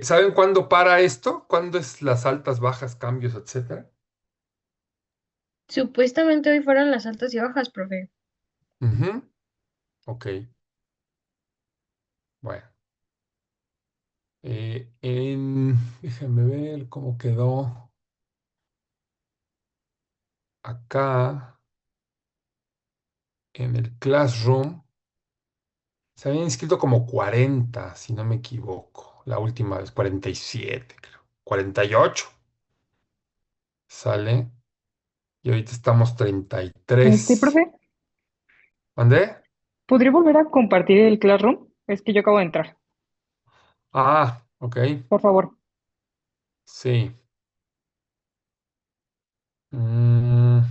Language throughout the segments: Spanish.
¿Saben cuándo para esto? ¿Cuándo es las altas, bajas, cambios, etcétera? Supuestamente hoy fueron las altas y bajas, profe. Ujú. Ok, bueno. Déjenme ver cómo quedó acá en el Classroom. Se habían inscrito como 40, si no me equivoco. La última vez, 47, creo. 48, ¿sale? Y ahorita estamos 33. Profe, ¿Mandé? ¿podría volver a compartir el Classroom? Es que yo acabo de entrar. Ah, ok. Por favor. Sí. Mm,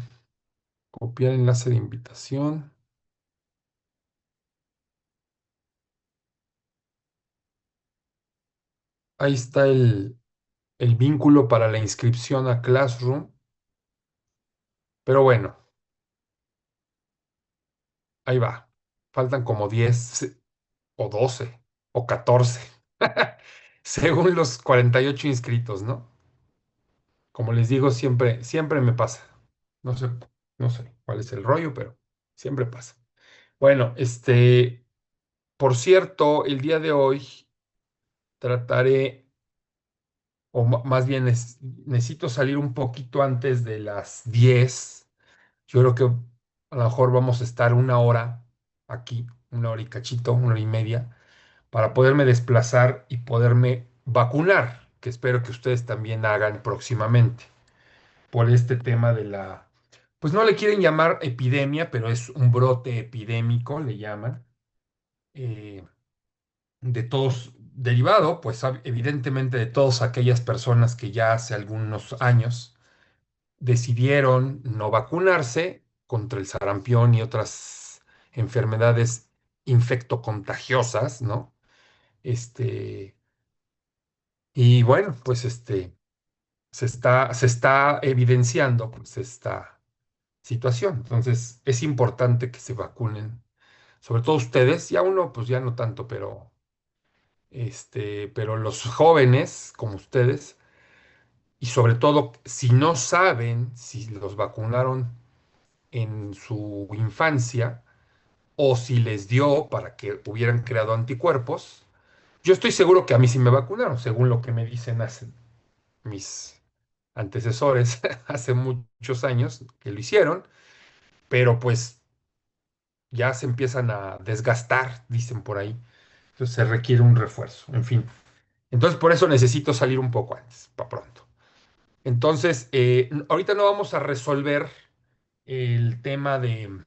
copiar enlace de invitación. Ahí está el vínculo para la inscripción a Classroom. Pero bueno, ahí va. Faltan como 10 o 12 o 14, según los 48 inscritos, ¿no? Como les digo, siempre me pasa. No sé, no sé cuál es el rollo, pero siempre pasa. Bueno, por cierto, el día de hoy trataré, o más bien necesito salir un poquito antes de las 10. Yo creo que a lo mejor vamos a estar una hora aquí, una hora y cachito, una hora y media, para poderme desplazar y poderme vacunar, que espero que ustedes también hagan próximamente, por este tema de pues no le quieren llamar epidemia, pero es un brote epidémico, le llaman, eh, de todos, derivado, pues evidentemente de todas aquellas personas que ya hace algunos años decidieron no vacunarse contra el sarampión y otras enfermedades infectocontagiosas, ¿no? Este, y bueno, pues se está evidenciando pues esta situación. Entonces, es importante que se vacunen, sobre todo ustedes, ya uno, pues ya no tanto, pero los jóvenes como ustedes, y sobre todo si no saben si los vacunaron en su infancia o si les dio para que hubieran creado anticuerpos. Yo estoy seguro que a mí sí me vacunaron, según lo que me dicen mis antecesores hace muchos años que lo hicieron, pero pues ya se empiezan a desgastar, dicen por ahí. Entonces se requiere un refuerzo, en fin. Entonces por eso necesito salir un poco antes, para pronto. Entonces, ahorita no vamos a resolver el tema de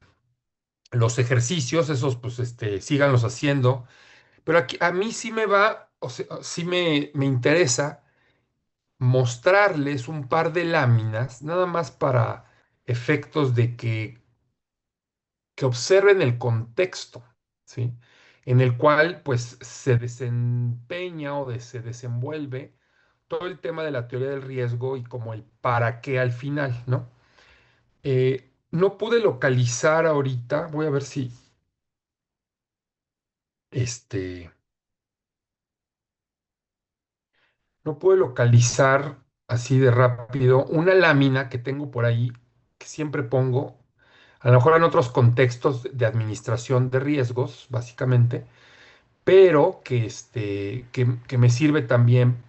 los ejercicios, esos pues síganlos haciendo, pero aquí a mí sí me va, o sea, sí me interesa mostrarles un par de láminas, nada más para efectos de que observen el contexto, ¿sí? En el cual pues se desempeña se desenvuelve todo el tema de la teoría del riesgo y como el para qué al final, ¿no? No pude localizar ahorita, voy a ver si, este, no pude localizar así de rápido una lámina que tengo por ahí, que siempre pongo, a lo mejor en otros contextos de administración de riesgos, básicamente, pero que me sirve también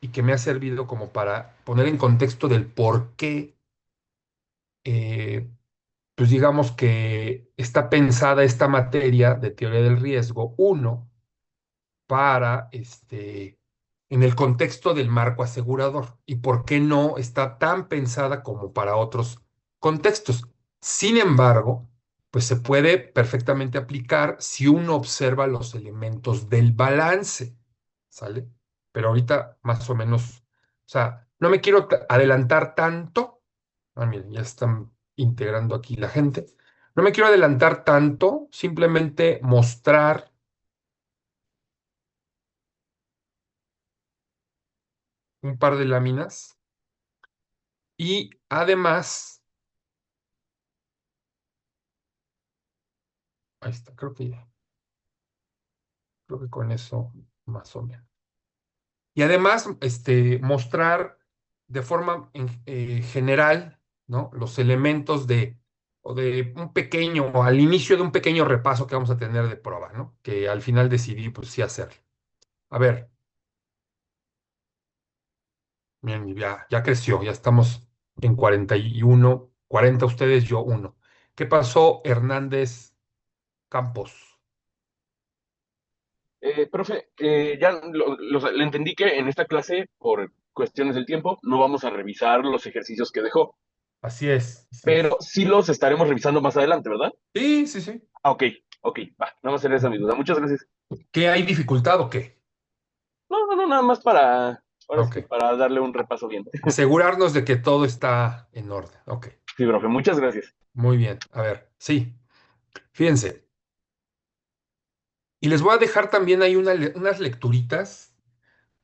y que me ha servido como para poner en contexto del por qué, eh, pues digamos que está pensada esta materia de teoría del riesgo, uno, para en el contexto del marco asegurador y por qué no está tan pensada como para otros contextos. Sin embargo, pues se puede perfectamente aplicar si uno observa los elementos del balance, ¿sale? Pero ahorita más o menos, o sea, no me quiero adelantar tanto. Ah, miren, ya están integrando aquí la gente. No me quiero adelantar tanto, simplemente mostrar un par de láminas y además, ahí está, creo que con eso más o menos. Y además, mostrar de forma general, ¿no? Los elementos o de un pequeño, al inicio de un pequeño repaso que vamos a tener de prueba, ¿no? Que al final decidí, pues sí hacerlo. A ver, miren, ya creció, ya estamos en 41, 40 ustedes, yo uno. ¿Qué pasó, Hernández Campos? Profe, ya le entendí que en esta clase, por cuestiones del tiempo, no vamos a revisar los ejercicios que dejó, Así es, así pero es. sí los estaremos revisando más adelante, ¿verdad? Sí, sí, sí. Ah, ok, ok, va, nada más era esa mi duda. Muchas gracias. ¿Qué hay dificultad o qué? No, no, no, nada más para, ahora sí Ok. que para darle un repaso bien. Asegurarnos de que todo está en orden. Ok. Sí, profe, muchas gracias. Muy bien. A ver, sí. Fíjense. Y les voy a dejar también ahí unas lecturitas,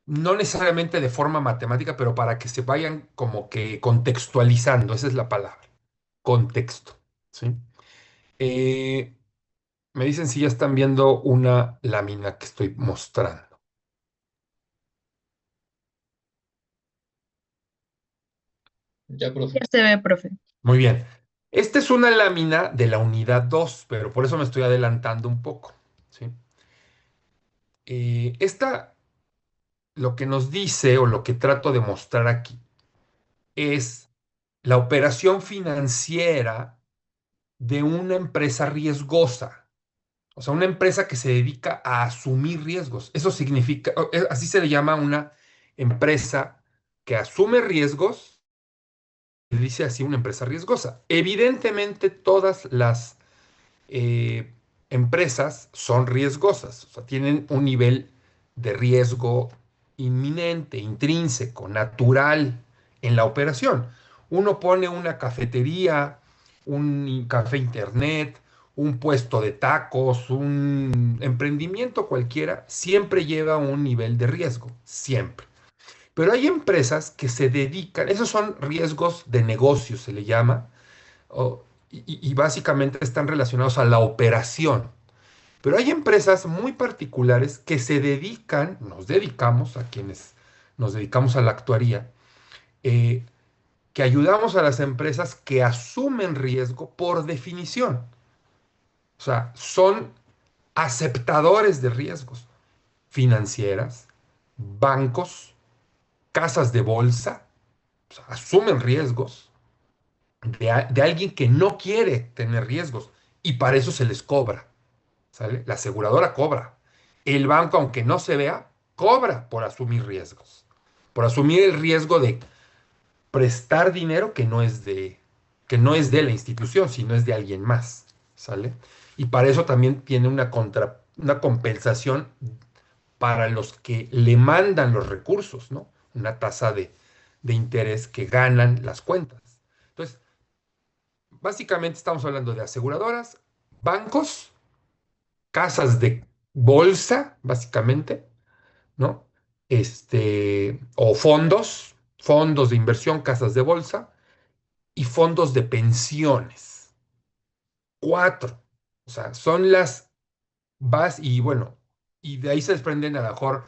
no necesariamente de forma matemática, pero para que se vayan como que contextualizando. Esa es la palabra. Contexto. ¿Sí? Eh, Me dicen si ya están viendo una lámina que estoy mostrando. Ya, profe. Ya se ve, profe. Muy bien. Esta es una lámina de la unidad 2, pero por eso me estoy adelantando un poco. ¿Sí? Esta, lo que nos dice o lo que trato de mostrar aquí es la operación financiera de una empresa riesgosa. O sea, una empresa que se dedica a asumir riesgos. Eso significa, así se le llama una empresa que asume riesgos, se dice así una empresa riesgosa. Evidentemente, todas las eh, empresas son riesgosas, o sea, tienen un nivel de riesgo inminente, intrínseco, natural en la operación. Uno pone una cafetería, un café internet, un puesto de tacos, un emprendimiento cualquiera, siempre lleva un nivel de riesgo, siempre. Pero hay empresas que se dedican, esos son riesgos de negocio, se le llama, y básicamente están relacionados a la operación. Pero hay empresas muy particulares que se dedican, nos dedicamos a quienes nos dedicamos a la actuaría, eh, que ayudamos a las empresas que asumen riesgo por definición. O sea, son aceptadores de riesgos financieras, bancos, casas de bolsa, o sea, asumen riesgos de alguien que no quiere tener riesgos y para eso se les cobra. ¿Sale? La aseguradora cobra. El banco, aunque no se vea, cobra por asumir riesgos. Por asumir el riesgo de prestar dinero que no es de la institución, sino es de alguien más. ¿Sale? Y para eso también tiene una compensación para los que le mandan los recursos, ¿no? Una tasa de interés que ganan las cuentas. Entonces, básicamente estamos hablando de aseguradoras, bancos, casas de bolsa, básicamente, ¿no? O fondos de inversión, casas de bolsa y fondos de pensiones. Cuatro. O sea, son las y bueno, y de ahí se desprenden a lo mejor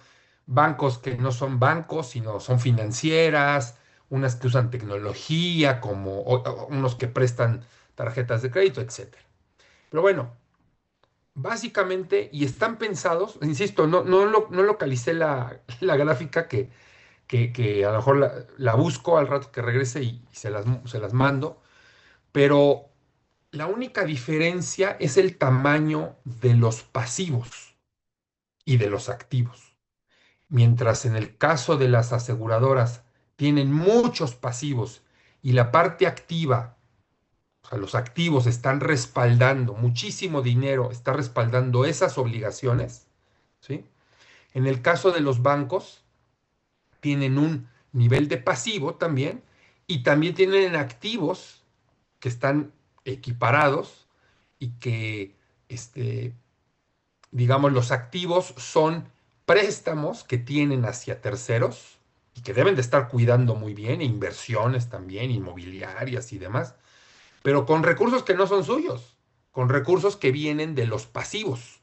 bancos que no son bancos, sino son financieras, unas que usan tecnología, como o unos que prestan tarjetas de crédito, etcétera. Pero bueno, básicamente, y están pensados, insisto, no localicé la gráfica que a lo mejor la busco al rato que regrese y se las mando, pero la única diferencia es el tamaño de los pasivos y de los activos. Mientras en el caso de las aseguradoras tienen muchos pasivos y la parte activa, o sea, los activos están respaldando, muchísimo dinero está respaldando esas obligaciones, ¿sí? En el caso de los bancos, tienen un nivel de pasivo también y también tienen activos que están equiparados y que, digamos, los activos son préstamos que tienen hacia terceros y que deben de estar cuidando muy bien, e inversiones también, inmobiliarias y demás, pero con recursos que no son suyos, con recursos que vienen de los pasivos.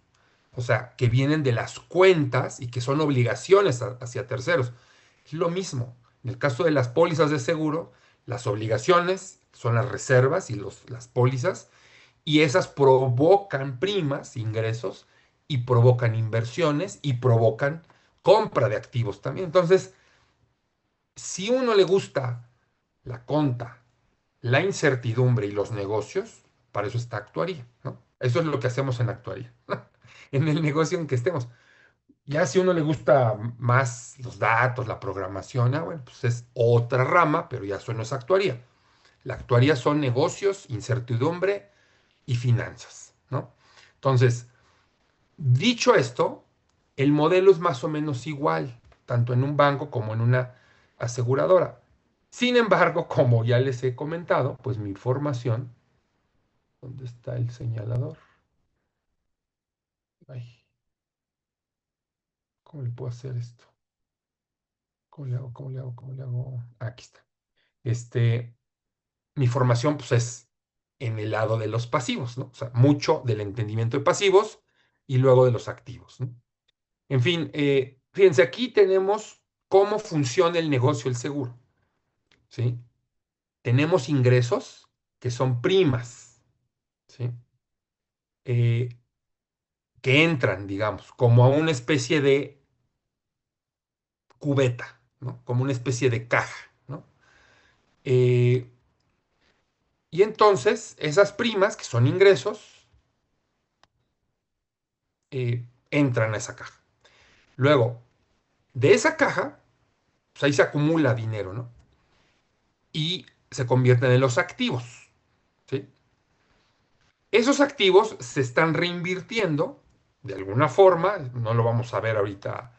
o sea, que vienen de las cuentas y que son obligaciones hacia terceros. Es lo mismo. En el caso de las pólizas de seguro, las obligaciones son las reservas y las pólizas, y esas provocan primas, ingresos, y provocan inversiones y provocan compra de activos también. Entonces, si uno le gusta la conta, la incertidumbre y los negocios, para eso está actuaría, ¿no? Eso es lo que hacemos en actuaría, en el negocio en que estemos. Ya si a uno le gusta más los datos, la programación, bueno, pues es otra rama, pero ya eso no es actuaría. La actuaría son negocios, incertidumbre y finanzas, ¿no? Entonces, dicho esto, el modelo es más o menos igual, tanto en un banco como en una aseguradora. Sin embargo, como ya les he comentado, pues mi formación, ¿dónde está el señalador? Ay, ¿cómo le puedo hacer esto? ¿Cómo le hago? ¿Cómo le hago? ¿Cómo le hago? Aquí está. Este, mi formación, pues, es en el lado de los pasivos, ¿no? O sea, mucho del entendimiento de pasivos y luego de los activos, ¿no? En fin, fíjense, aquí tenemos cómo funciona el negocio del seguro, ¿sí? Tenemos ingresos que son primas, ¿sí? Eh, que entran, digamos, como a una especie de cubeta, ¿no? Como una especie de caja, ¿no? Eh, y entonces, esas primas, que son ingresos, entran a esa caja. Luego, de esa caja, pues ahí se acumula dinero, ¿no? Y se convierten en los activos, ¿sí? Esos activos se están reinvirtiendo de alguna forma, no lo vamos a ver ahorita,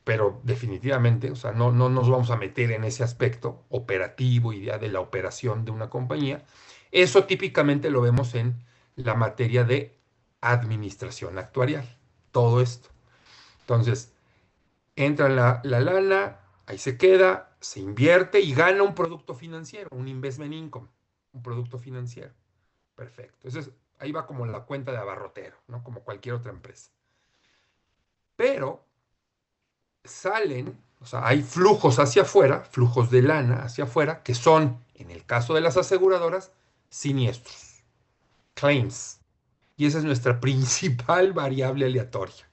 pero definitivamente, o sea, no nos vamos a meter en ese aspecto operativo y ya de la operación de una compañía. Eso típicamente lo vemos en la materia de administración actuarial, todo esto. Entonces, entra la lana, ahí se queda, se invierte y gana un producto financiero, un investment income, un producto financiero. Perfecto. Ahí va como la cuenta de abarrotero, ¿no? Como cualquier otra empresa. Pero salen, o sea, hay flujos hacia afuera, flujos de lana hacia afuera, que son, en el caso de las aseguradoras, siniestros, claims. Y esa es nuestra principal variable aleatoria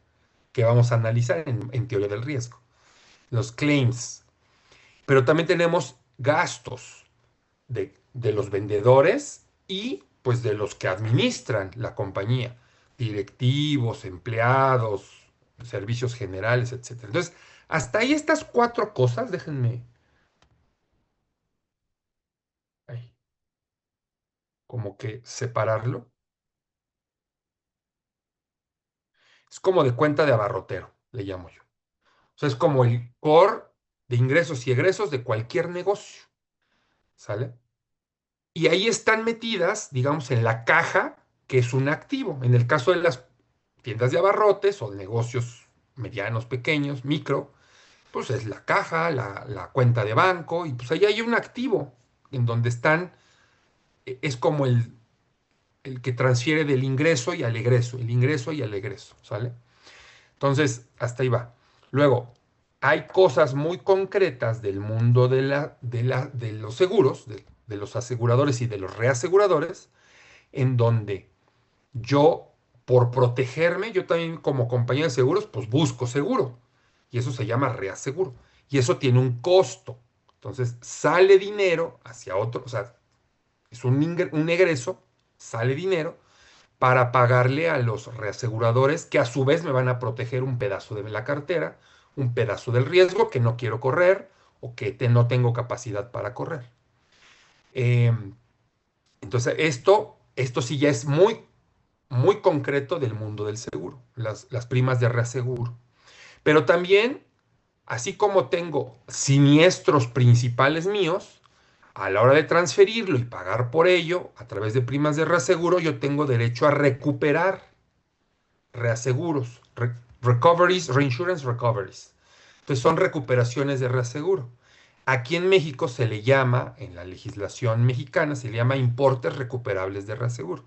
que vamos a analizar en teoría del riesgo, los claims. Pero también tenemos gastos de los vendedores y pues de los que administran la compañía, directivos, empleados, servicios generales, etcétera. Entonces, hasta ahí estas cuatro cosas, déjenme ay, como que separarlo. Es como de cuenta de abarrotero, le llamo yo. O sea, es como el core de ingresos y egresos de cualquier negocio, ¿sale? Y ahí están metidas, digamos, en la caja, que es un activo. En el caso de las tiendas de abarrotes o de negocios medianos, pequeños, micro, pues es la caja, la cuenta de banco, y pues ahí hay un activo en donde están, es como el que transfiere del ingreso y al egreso, el ingreso y al egreso, ¿sale? Entonces, hasta ahí va. Luego, hay cosas muy concretas del mundo de los seguros, de los aseguradores y de los reaseguradores, en donde yo, por protegerme, yo también como compañía de seguros, pues busco seguro. Y eso se llama reaseguro. Y eso tiene un costo. Entonces, sale dinero hacia otro, o sea, es un egreso, sale dinero para pagarle a los reaseguradores que a su vez me van a proteger un pedazo de la cartera, un pedazo del riesgo que no quiero correr o que no tengo capacidad para correr. Eh, entonces, esto sí ya es muy concreto del mundo del seguro, las primas de reaseguro. Pero también, así como tengo siniestros principales míos, a la hora de transferirlo y pagar por ello a través de primas de reaseguro, yo tengo derecho a recuperar reaseguros, recoveries, reinsurance recoveries. Entonces son recuperaciones de reaseguro. Aquí en México se le llama, en la legislación mexicana, se le llama importes recuperables de reaseguro.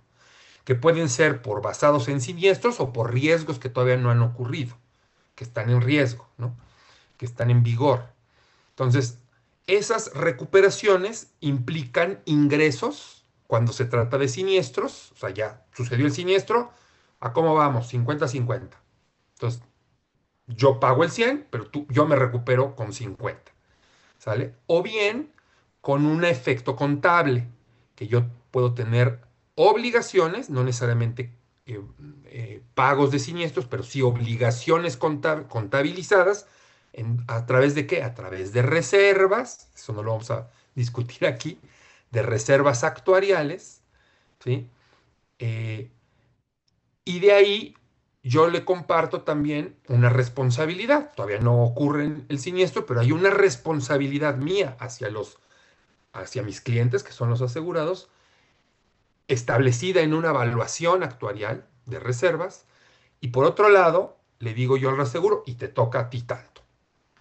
que pueden ser por basados en siniestros o por riesgos que todavía no han ocurrido, que están en riesgo, ¿no? Que están en vigor. Entonces, esas recuperaciones implican ingresos cuando se trata de siniestros, o sea, ya sucedió el siniestro, ¿a cómo vamos? 50-50. Entonces, yo pago el 100, pero yo me recupero con 50, ¿sale? O bien con un efecto contable, que yo puedo tener obligaciones, no necesariamente pagos de siniestros, pero sí obligaciones contabilizadas. ¿A través de qué? A través de reservas, eso no lo vamos a discutir aquí, de reservas actuariales, ¿sí? Eh, y de ahí yo le comparto también una responsabilidad. Todavía no ocurre el siniestro, pero hay una responsabilidad mía hacia mis clientes, que son los asegurados, establecida en una evaluación actuarial de reservas. Y por otro lado, le digo yo al reaseguro, y te toca a ti tanto.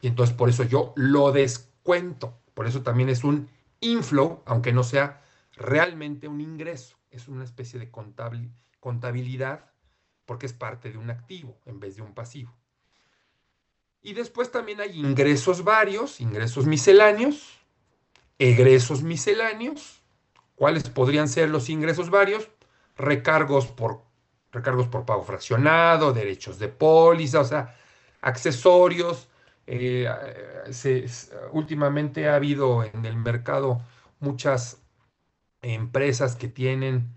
Y entonces por eso yo lo descuento. Por eso también es un inflow, aunque no sea realmente un ingreso. Es una especie de contabilidad porque es parte de un activo en vez de un pasivo. Y después también hay ingresos varios, ingresos misceláneos, egresos misceláneos. ¿Cuáles podrían ser los ingresos varios? Recargos por, recargos por pago fraccionado, derechos de póliza, o sea, accesorios. Últimamente ha habido en el mercado muchas empresas que tienen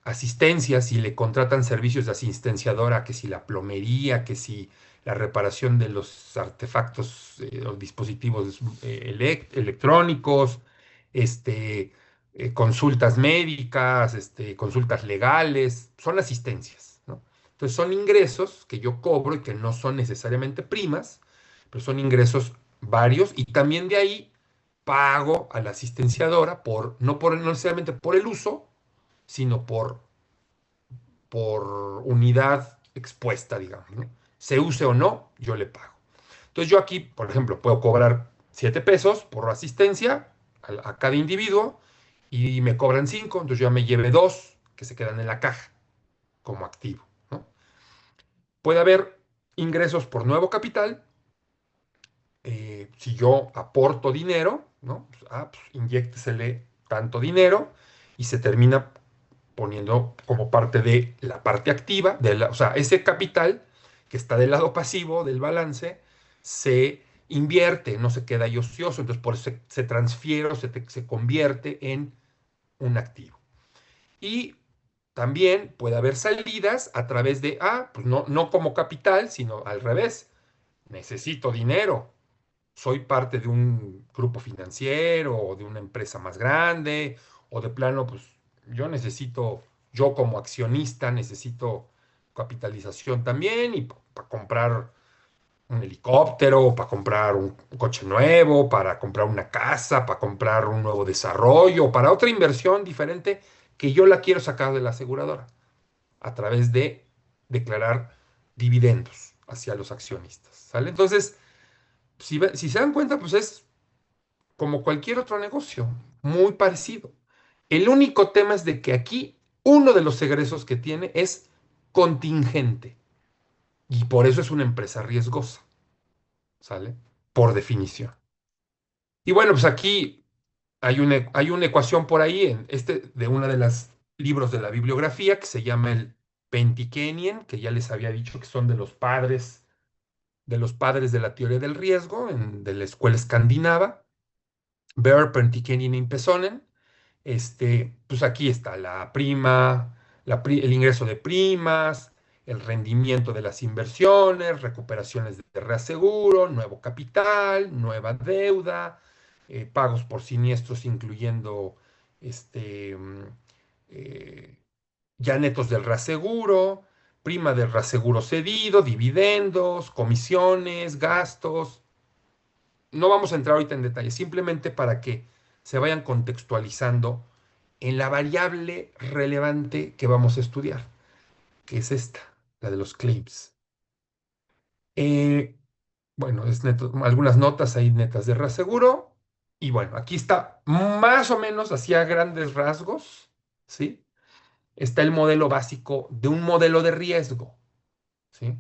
asistencias y le contratan servicios de asistenciadora, que si la plomería, que si la reparación de los artefactos o dispositivos electrónicos, este, consultas médicas, consultas legales, son asistencias, ¿no? Entonces son ingresos que yo cobro y que no son necesariamente primas, pero son ingresos varios y también de ahí pago a la asistenciadora no necesariamente por el uso, sino por unidad expuesta, digamos, ¿no? Se use o no, yo le pago. Entonces yo aquí, por ejemplo, puedo cobrar 7 pesos por asistencia a cada individuo y me cobran 5, entonces yo ya me lleve 2 que se quedan en la caja como activo, ¿no? Puede haber ingresos por nuevo capital. Si yo aporto dinero, ¿no? Pues, inyéctesele tanto dinero y se termina poniendo como parte de la parte activa, o sea, ese capital que está del lado pasivo del balance se invierte, no se queda ahí ocioso, entonces por eso se transfiere o se convierte en un activo. Y también puede haber salidas a través de, pues no como capital, sino al revés, necesito dinero, soy parte de un grupo financiero o de una empresa más grande, o de plano, pues yo como accionista necesito capitalización también y para comprar un helicóptero, para comprar un coche nuevo, para comprar una casa, para comprar un nuevo desarrollo, para otra inversión diferente que yo la quiero sacar de la aseguradora a través de declarar dividendos hacia los accionistas, ¿sale? Entonces, si se dan cuenta, pues es como cualquier otro negocio, muy parecido. El único tema es de que aquí uno de los egresos que tiene es contingente y por eso es una empresa riesgosa, ¿sale? Por definición. Y bueno, pues aquí hay una ecuación por ahí de una de las libros de la bibliografía que se llama el Pentikenian, que ya les había dicho que son de la teoría del riesgo de la escuela escandinava. Bear Pentikenian Impesonen. Pues aquí está la prima, el ingreso de primas, el rendimiento de las inversiones, recuperaciones de reaseguro, nuevo capital, nueva deuda, pagos por siniestros, incluyendo este, mm, eh, ya netos del reaseguro, prima del reaseguro cedido, dividendos, comisiones, gastos. No vamos a entrar ahorita en detalle, simplemente para que se vayan contextualizando en la variable relevante que vamos a estudiar, que es esta, la de los claims. Eh, bueno, algunas notas ahí netas de reaseguro. Y bueno, aquí está más o menos así a grandes rasgos, ¿sí? está el modelo básico de un modelo de riesgo, ¿sí?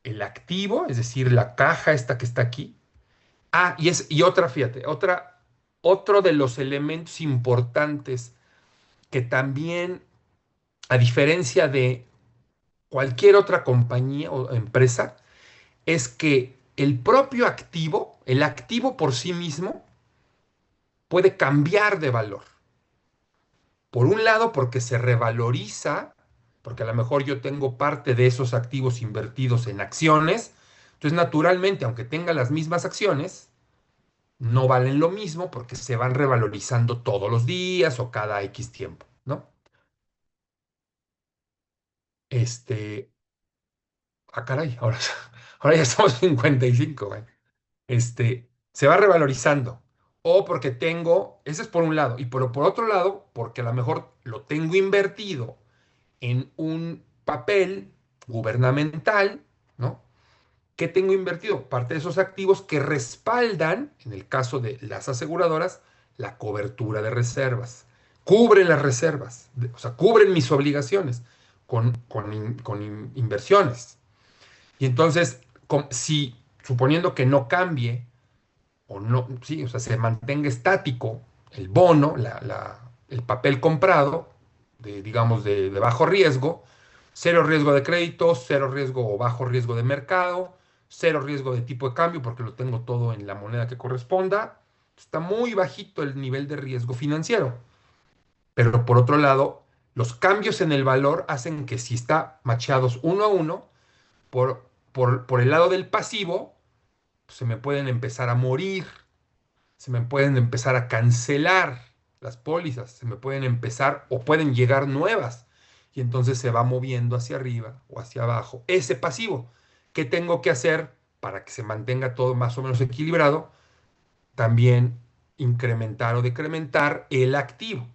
El activo, es decir, la caja esta que está aquí. Y otra, fíjate, otro de los elementos importantes que también, a diferencia de cualquier otra compañía o empresa, es que el propio activo, el activo por sí mismo, puede cambiar de valor. Por un lado, porque se revaloriza, porque a lo mejor yo tengo parte de esos activos invertidos en acciones, entonces naturalmente, aunque tenga las mismas acciones, no valen lo mismo porque se van revalorizando todos los días o cada X tiempo, ¿no? Este, caray, ahora ya estamos 55, güey. Se va revalorizando. O porque ese es por un lado, y por otro lado, porque a lo mejor lo tengo invertido en un papel gubernamental, ¿no? ¿Qué tengo invertido? Parte de esos activos que respaldan, en el caso de las aseguradoras, la cobertura de reservas. Cubren las reservas, o sea, cubren mis obligaciones con inversiones. Y entonces, si suponiendo que no cambie, o no, sí, o sea, se mantenga estático el bono, el papel comprado, digamos, de bajo riesgo, cero riesgo de crédito, cero riesgo o bajo riesgo de mercado, cero riesgo de tipo de cambio, porque lo tengo todo en la moneda que corresponda. Está muy bajito el nivel de riesgo financiero. Pero por otro lado, los cambios en el valor hacen que si está macheados uno a uno, por el lado del pasivo, pues, se me pueden empezar a morir, se me pueden empezar a cancelar las pólizas, se me pueden empezar o pueden llegar nuevas. Y entonces se va moviendo hacia arriba o hacia abajo ese pasivo. ¿Qué tengo que hacer para que se mantenga todo más o menos equilibrado? También incrementar o decrementar el activo.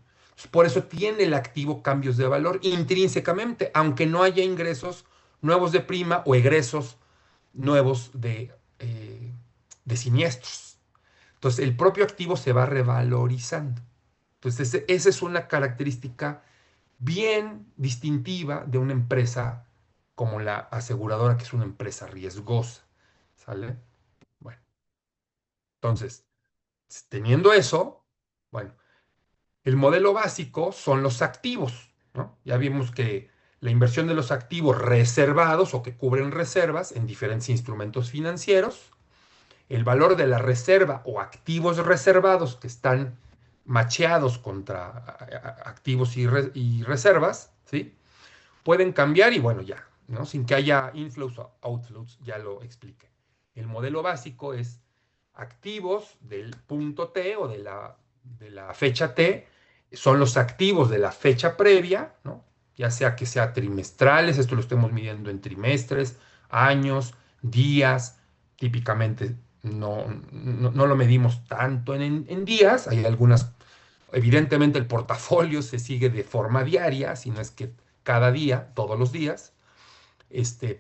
Por eso tiene el activo cambios de valor intrínsecamente, aunque no haya ingresos nuevos de prima o egresos nuevos de siniestros. Entonces, el propio activo se va revalorizando. Entonces, esa es una característica bien distintiva de una empresa como la aseguradora, que es una empresa riesgosa. ¿Sale? Bueno, entonces, teniendo eso, bueno, el modelo básico son los activos, ¿no? Ya vimos que la inversión de los activos reservados o que cubren reservas en diferentes instrumentos financieros, el valor de la reserva o activos reservados que están macheados contra activos y reservas, ¿sí? Pueden cambiar y bueno, ya, ¿no? Sin que haya inflows o outflows, ya lo expliqué. El modelo básico es activos del punto T o de la fecha T, son los activos de la fecha previa, ¿no? Ya sea que sea trimestrales, esto lo estemos midiendo en trimestres, años, días, típicamente no lo medimos tanto en días, hay algunas, evidentemente el portafolio se sigue de forma diaria, si no es que cada día, todos los días,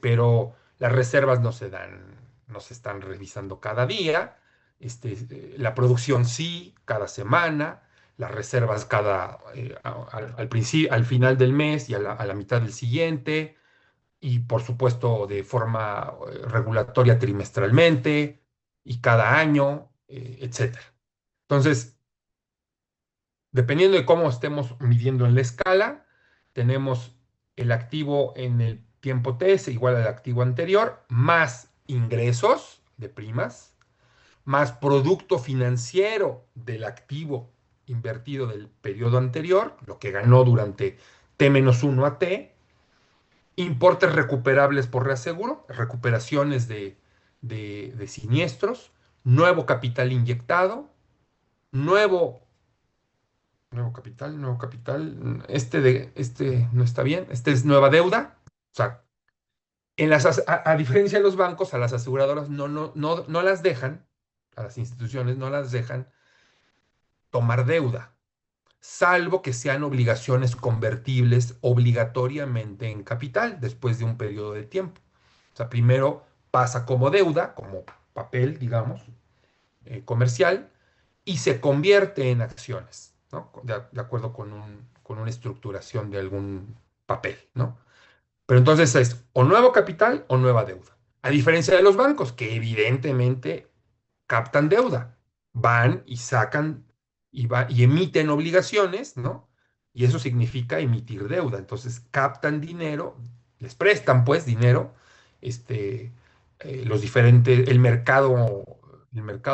pero las reservas no se están revisando cada día, la producción sí, cada semana, las reservas al final del mes y a la mitad del siguiente, y por supuesto de forma regulatoria trimestralmente y cada año, etcétera. Entonces, dependiendo de cómo estemos midiendo en la escala, tenemos el activo en el tiempo T es igual al activo anterior, más ingresos de primas, más producto financiero del activo invertido del periodo anterior, lo que ganó durante T-1 a T, importes recuperables por reaseguro, recuperaciones de siniestros, nuevo capital inyectado, nuevo nuevo capital, este no está bien, este es nueva deuda. O sea, a diferencia de los bancos, a las aseguradoras no las dejan, a las instituciones no las dejan tomar deuda, salvo que sean obligaciones convertibles obligatoriamente en capital después de un periodo de tiempo. O sea, primero pasa como deuda, como papel, digamos, comercial, y se convierte en acciones, ¿no? De acuerdo con con una estructuración de algún papel, ¿no? Pero entonces es o nuevo capital o nueva deuda. A diferencia de los bancos, que evidentemente captan deuda, van y sacan y emiten obligaciones, ¿no? Y eso significa emitir deuda. Entonces captan dinero, les prestan pues dinero, este, los diferentes, el mercado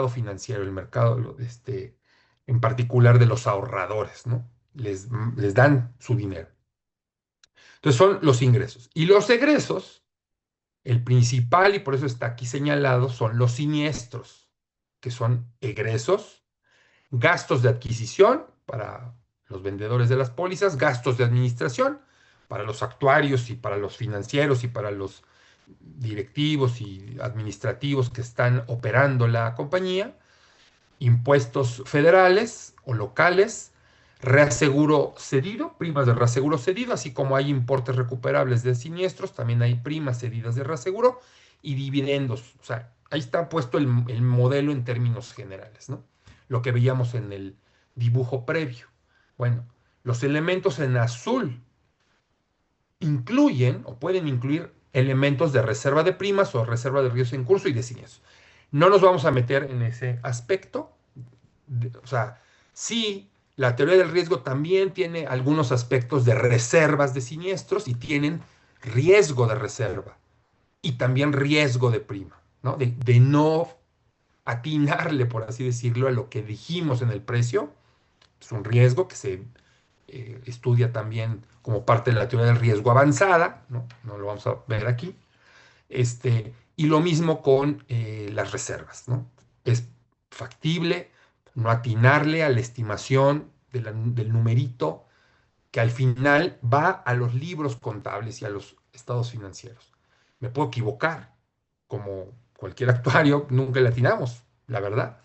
financiero, el mercado, en particular de los ahorradores, ¿no? Les dan su dinero. Entonces son los ingresos. Y los egresos, el principal, y por eso está aquí señalado, son los siniestros, que son egresos, gastos de adquisición para los vendedores de las pólizas, gastos de administración para los actuarios y para los financieros y para los directivos y administrativos que están operando la compañía, impuestos federales o locales, reaseguro cedido, primas de reaseguro cedido, así como hay importes recuperables de siniestros, también hay primas cedidas de reaseguro y dividendos. O sea, ahí está puesto el modelo en términos generales, ¿no? Lo que veíamos en el dibujo previo. Bueno, los elementos en azul incluyen o pueden incluir elementos de reserva de primas o reserva de riesgos en curso y de siniestros. No nos vamos a meter en ese aspecto, o sea, sí, la teoría del riesgo también tiene algunos aspectos de reservas de siniestros y tienen riesgo de reserva y también riesgo de prima, ¿no? De no atinarle, por así decirlo, a lo que dijimos en el precio. Es un riesgo que se estudia también como parte de la teoría del riesgo avanzada, ¿no? No lo vamos a ver aquí. Y lo mismo con las reservas, ¿no? Es factible no atinarle a la estimación del numerito que al final va a los libros contables y a los estados financieros. Me puedo equivocar, como cualquier actuario, nunca le atinamos, la verdad.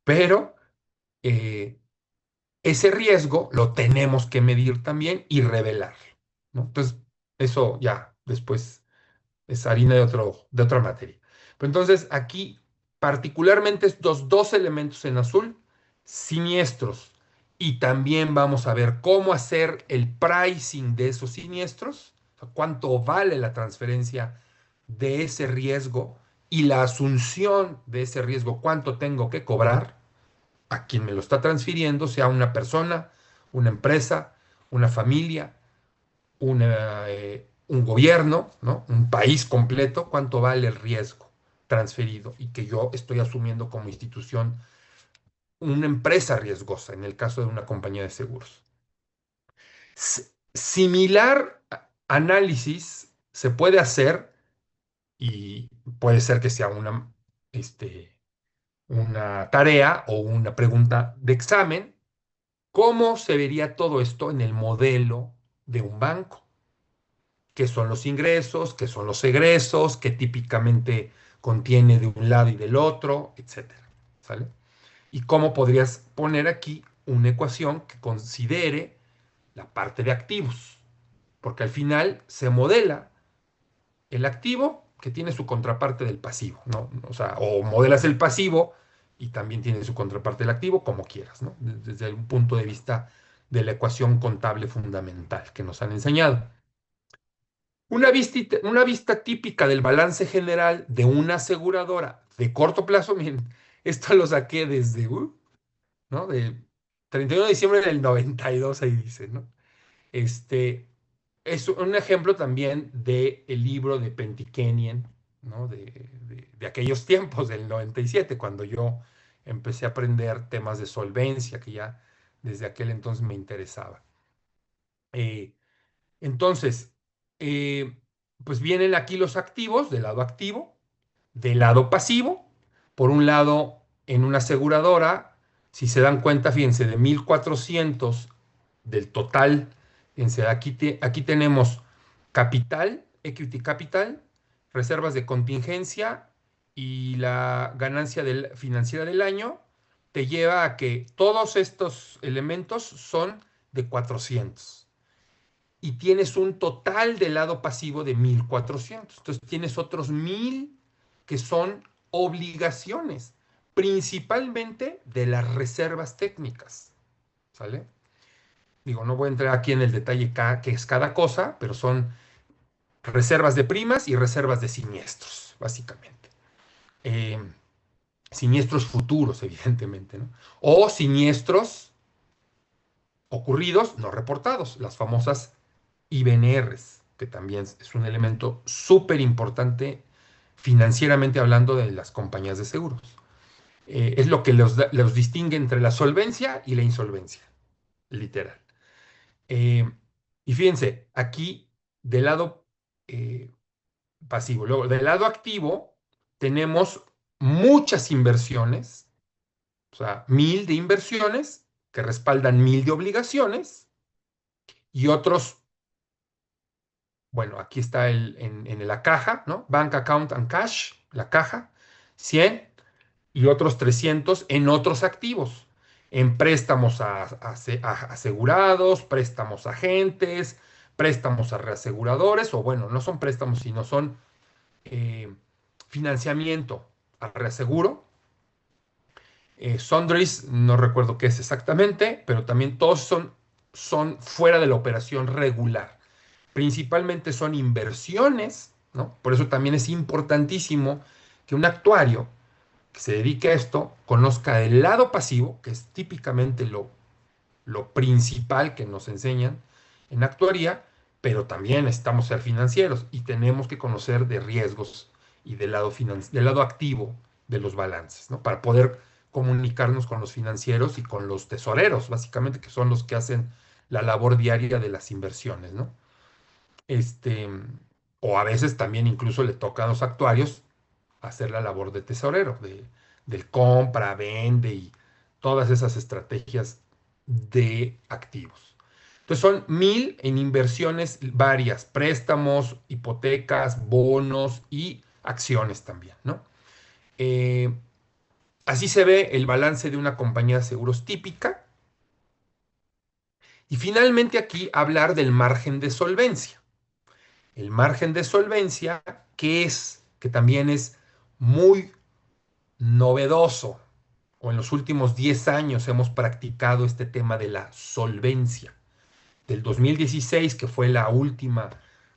Pero eh, ese riesgo lo tenemos que medir también y revelar, ¿no? Entonces, eso ya después es harina de otra materia. Pero entonces aquí, particularmente estos dos elementos en azul, siniestros, y también vamos a ver cómo hacer el pricing de esos siniestros, o sea, cuánto vale la transferencia de ese riesgo y la asunción de ese riesgo, cuánto tengo que cobrar a quien me lo está transfiriendo, sea una persona, una empresa, una familia, un gobierno, ¿no? Un país completo, cuánto vale el riesgo transferido y que yo estoy asumiendo como institución una empresa riesgosa, en el caso de una compañía de seguros. Similar análisis se puede hacer y puede ser que sea una tarea o una pregunta de examen. ¿Cómo se vería todo esto en el modelo de un banco? ¿Qué son los ingresos? ¿Qué son los egresos? ¿Qué típicamente contiene de un lado y del otro? Etcétera. ¿Sale? ¿Y cómo podrías poner aquí una ecuación que considere la parte de activos? Porque al final se modela el activo que tiene su contraparte del pasivo, ¿no? O sea, o modelas el pasivo y también tiene su contraparte del activo, como quieras, ¿no? Desde un punto de vista de la ecuación contable fundamental que nos han enseñado. Una vista típica del balance general de una aseguradora de corto plazo, miren, esto lo saqué desde, ¿no? De 31 de diciembre del 92, ahí dice, ¿no? Este, es un ejemplo también del libro de Pentikenian, ¿no? De aquellos tiempos, del 97, cuando yo empecé a aprender temas de solvencia, que ya desde aquel entonces me interesaba. Eh, entonces, eh, pues vienen aquí los activos del lado activo, del lado pasivo. Por un lado, en una aseguradora, si se dan cuenta, fíjense, de 1.400 del total, fíjense, aquí tenemos capital, equity capital, reservas de contingencia y la ganancia financiera del año, te lleva a que todos estos elementos son de 400 y tienes un total del lado pasivo de 1.400. Entonces tienes otros 1.000 que son obligaciones, principalmente de las reservas técnicas. ¿Sale? Digo, no voy a entrar aquí en el detalle que es cada cosa, pero son reservas de primas y reservas de siniestros, básicamente. Eh, Siniestros futuros, evidentemente, ¿no? O siniestros ocurridos, no reportados, las famosas IBNRs, que también es un elemento súper importante financieramente hablando de las compañías de seguros. Es lo que los distingue entre la solvencia y la insolvencia, literal. Eh, y fíjense, aquí del lado eh, pasivo, luego del lado activo tenemos muchas inversiones, o sea, 1000 de inversiones que respaldan 1000 de obligaciones y otros, bueno, aquí está la caja, ¿no? Bank Account and Cash, la caja, 100 y otros 300 en otros activos, en préstamos a asegurados, préstamos a agentes, préstamos a reaseguradores, o bueno, no son préstamos, sino son eh, financiamiento a reaseguro. Sundries, no recuerdo qué es exactamente, pero también todos son fuera de la operación regular. Principalmente son inversiones, ¿no? Por eso también es importantísimo que un actuario que se dedique a esto conozca el lado pasivo, que es típicamente lo principal que nos enseñan en actuaría, pero también necesitamos ser financieros y tenemos que conocer de riesgos y del lado activo de los balances, ¿no? Para poder comunicarnos con los financieros y con los tesoreros, básicamente, que son los que hacen la labor diaria de las inversiones, ¿no? Este, o a veces también incluso le toca a los actuarios hacer la labor de tesorero, del compra, vende y todas esas estrategias de activos. Entonces son 1000 en inversiones varias, préstamos, hipotecas, bonos y acciones también, ¿no? Eh, Así se ve el balance de una compañía de seguros típica. Y finalmente aquí hablar del margen de solvencia. El margen de solvencia, que también es muy novedoso, o en los últimos 10 años hemos practicado este tema de la solvencia. Del 2016, que fue la última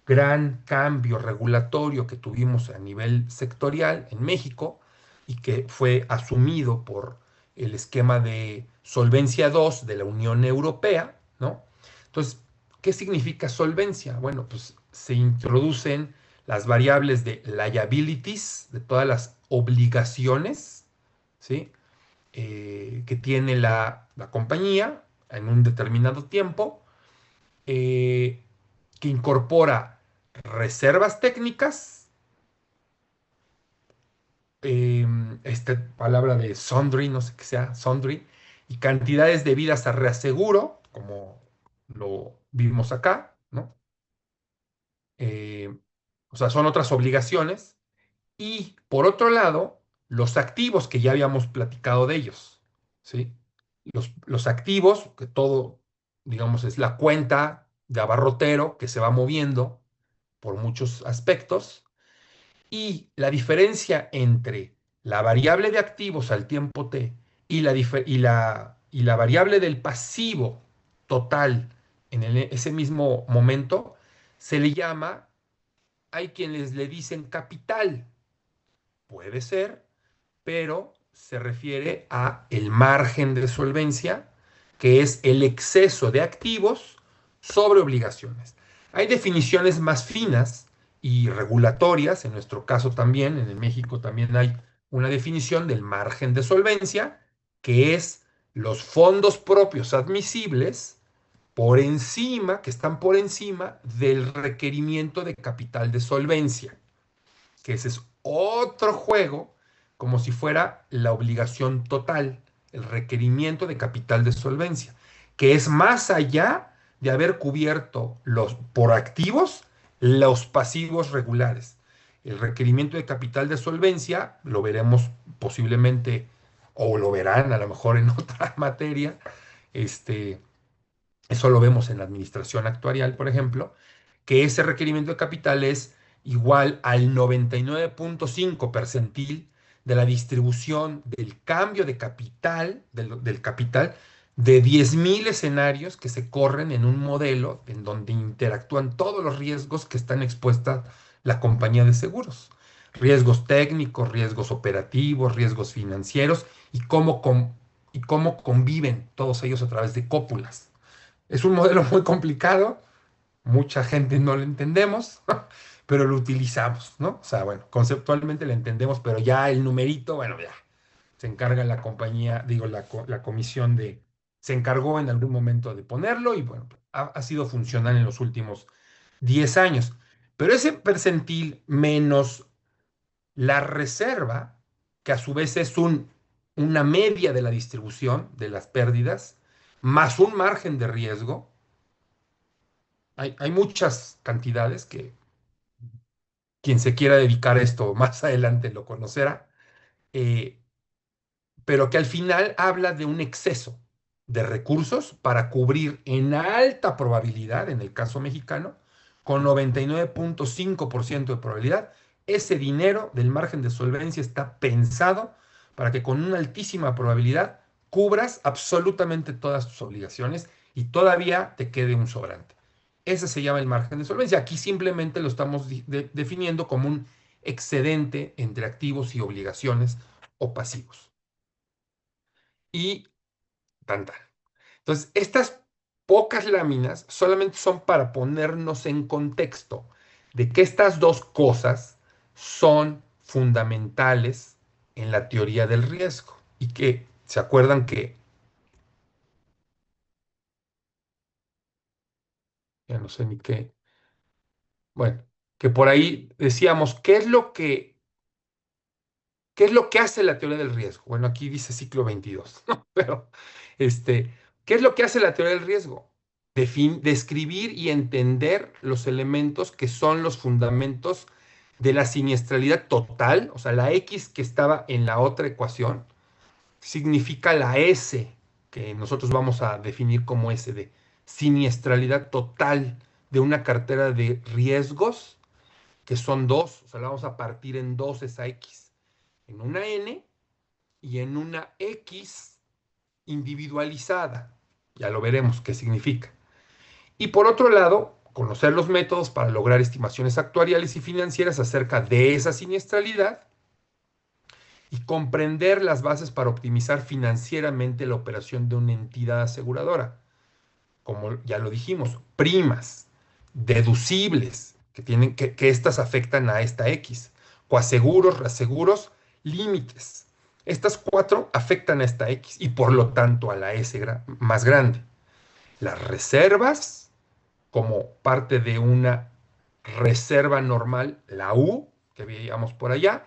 gran cambio regulatorio que tuvimos a nivel sectorial en México y que fue asumido por el esquema de Solvencia 2 de la Unión Europea, ¿no? Entonces, ¿qué significa solvencia? Bueno, pues se introducen las variables de liabilities, de todas las obligaciones, ¿sí? Que tiene la compañía en un determinado tiempo, eh, que incorpora reservas técnicas, esta palabra de sundry, no sé qué sea, sundry, y cantidades debidas a reaseguro, como lo vimos acá, ¿no? Eh, o sea, son otras obligaciones. Y por otro lado, los activos que ya habíamos platicado de ellos, ¿sí? Los activos, que todo, digamos, es la cuenta de abarrotero que se va moviendo por muchos aspectos, y la diferencia entre la variable de activos al tiempo t y la variable del pasivo total en ese mismo momento, se le llama, hay quienes le dicen capital, puede ser, pero se refiere a el margen de solvencia, que es el exceso de activos sobre obligaciones. Hay definiciones más finas y regulatorias, en nuestro caso también, en el México también hay una definición del margen de solvencia, que es los fondos propios admisibles por encima, que están por encima del requerimiento de capital de solvencia, que ese es otro juego, como si fuera la obligación total, el requerimiento de capital de solvencia, que es más allá de haber cubierto por activos los pasivos regulares. El requerimiento de capital de solvencia lo veremos posiblemente, o lo verán a lo mejor en otra materia, este, eso lo vemos en la administración actuarial, por ejemplo, que ese requerimiento de capital es igual al 99.5 percentil de la distribución del cambio de capital, del capital de 10.000 escenarios que se corren en un modelo en donde interactúan todos los riesgos que están expuestas la compañía de seguros. Riesgos técnicos, riesgos operativos, riesgos financieros y cómo conviven todos ellos a través de cópulas. Es un modelo muy complicado, mucha gente no lo entendemos, pero lo utilizamos, ¿no? O sea, bueno, conceptualmente lo entendemos, pero ya el numerito, bueno, ya se encarga la compañía, digo, la comisión se encargó en algún momento de ponerlo y bueno, ha sido funcional en los últimos 10 años. Pero ese percentil menos la reserva, que a su vez es una media de la distribución de las pérdidas, más un margen de riesgo, hay muchas cantidades que quien se quiera dedicar a esto más adelante lo conocerá. eh, pero que al final habla de un exceso de recursos para cubrir en alta probabilidad, en el caso mexicano, con 99.5% de probabilidad, ese dinero del margen de solvencia está pensado para que con una altísima probabilidad cubras absolutamente todas tus obligaciones y todavía te quede un sobrante. Ese se llama el margen de solvencia. Aquí simplemente lo estamos definiendo como un excedente entre activos y obligaciones o pasivos. Y tanta. Entonces, estas pocas láminas solamente son para ponernos en contexto de que estas dos cosas son fundamentales en la teoría del riesgo y que se acuerdan que, ya no sé ni qué, bueno, que por ahí decíamos, ¿qué es lo que hace la teoría del riesgo? Bueno, aquí dice ciclo 22, ¿no? Pero, ¿qué es lo que hace la teoría del riesgo? Describir y entender los elementos que son los fundamentos de la siniestralidad total, o sea, la X que estaba en la otra ecuación, significa la S, que nosotros vamos a definir como S de siniestralidad total de una cartera de riesgos, que son dos, o sea, la vamos a partir en dos esa X en una N y en una X individualizada. Ya lo veremos qué significa. Y por otro lado, conocer los métodos para lograr estimaciones actuariales y financieras acerca de esa siniestralidad y comprender las bases para optimizar financieramente la operación de una entidad aseguradora. Como ya lo dijimos, primas, deducibles, que estas afectan a esta X, coaseguros, reaseguros, límites. Estas cuatro afectan a esta X y por lo tanto a la S más grande. Las reservas, como parte de una reserva normal, la U, que veíamos por allá,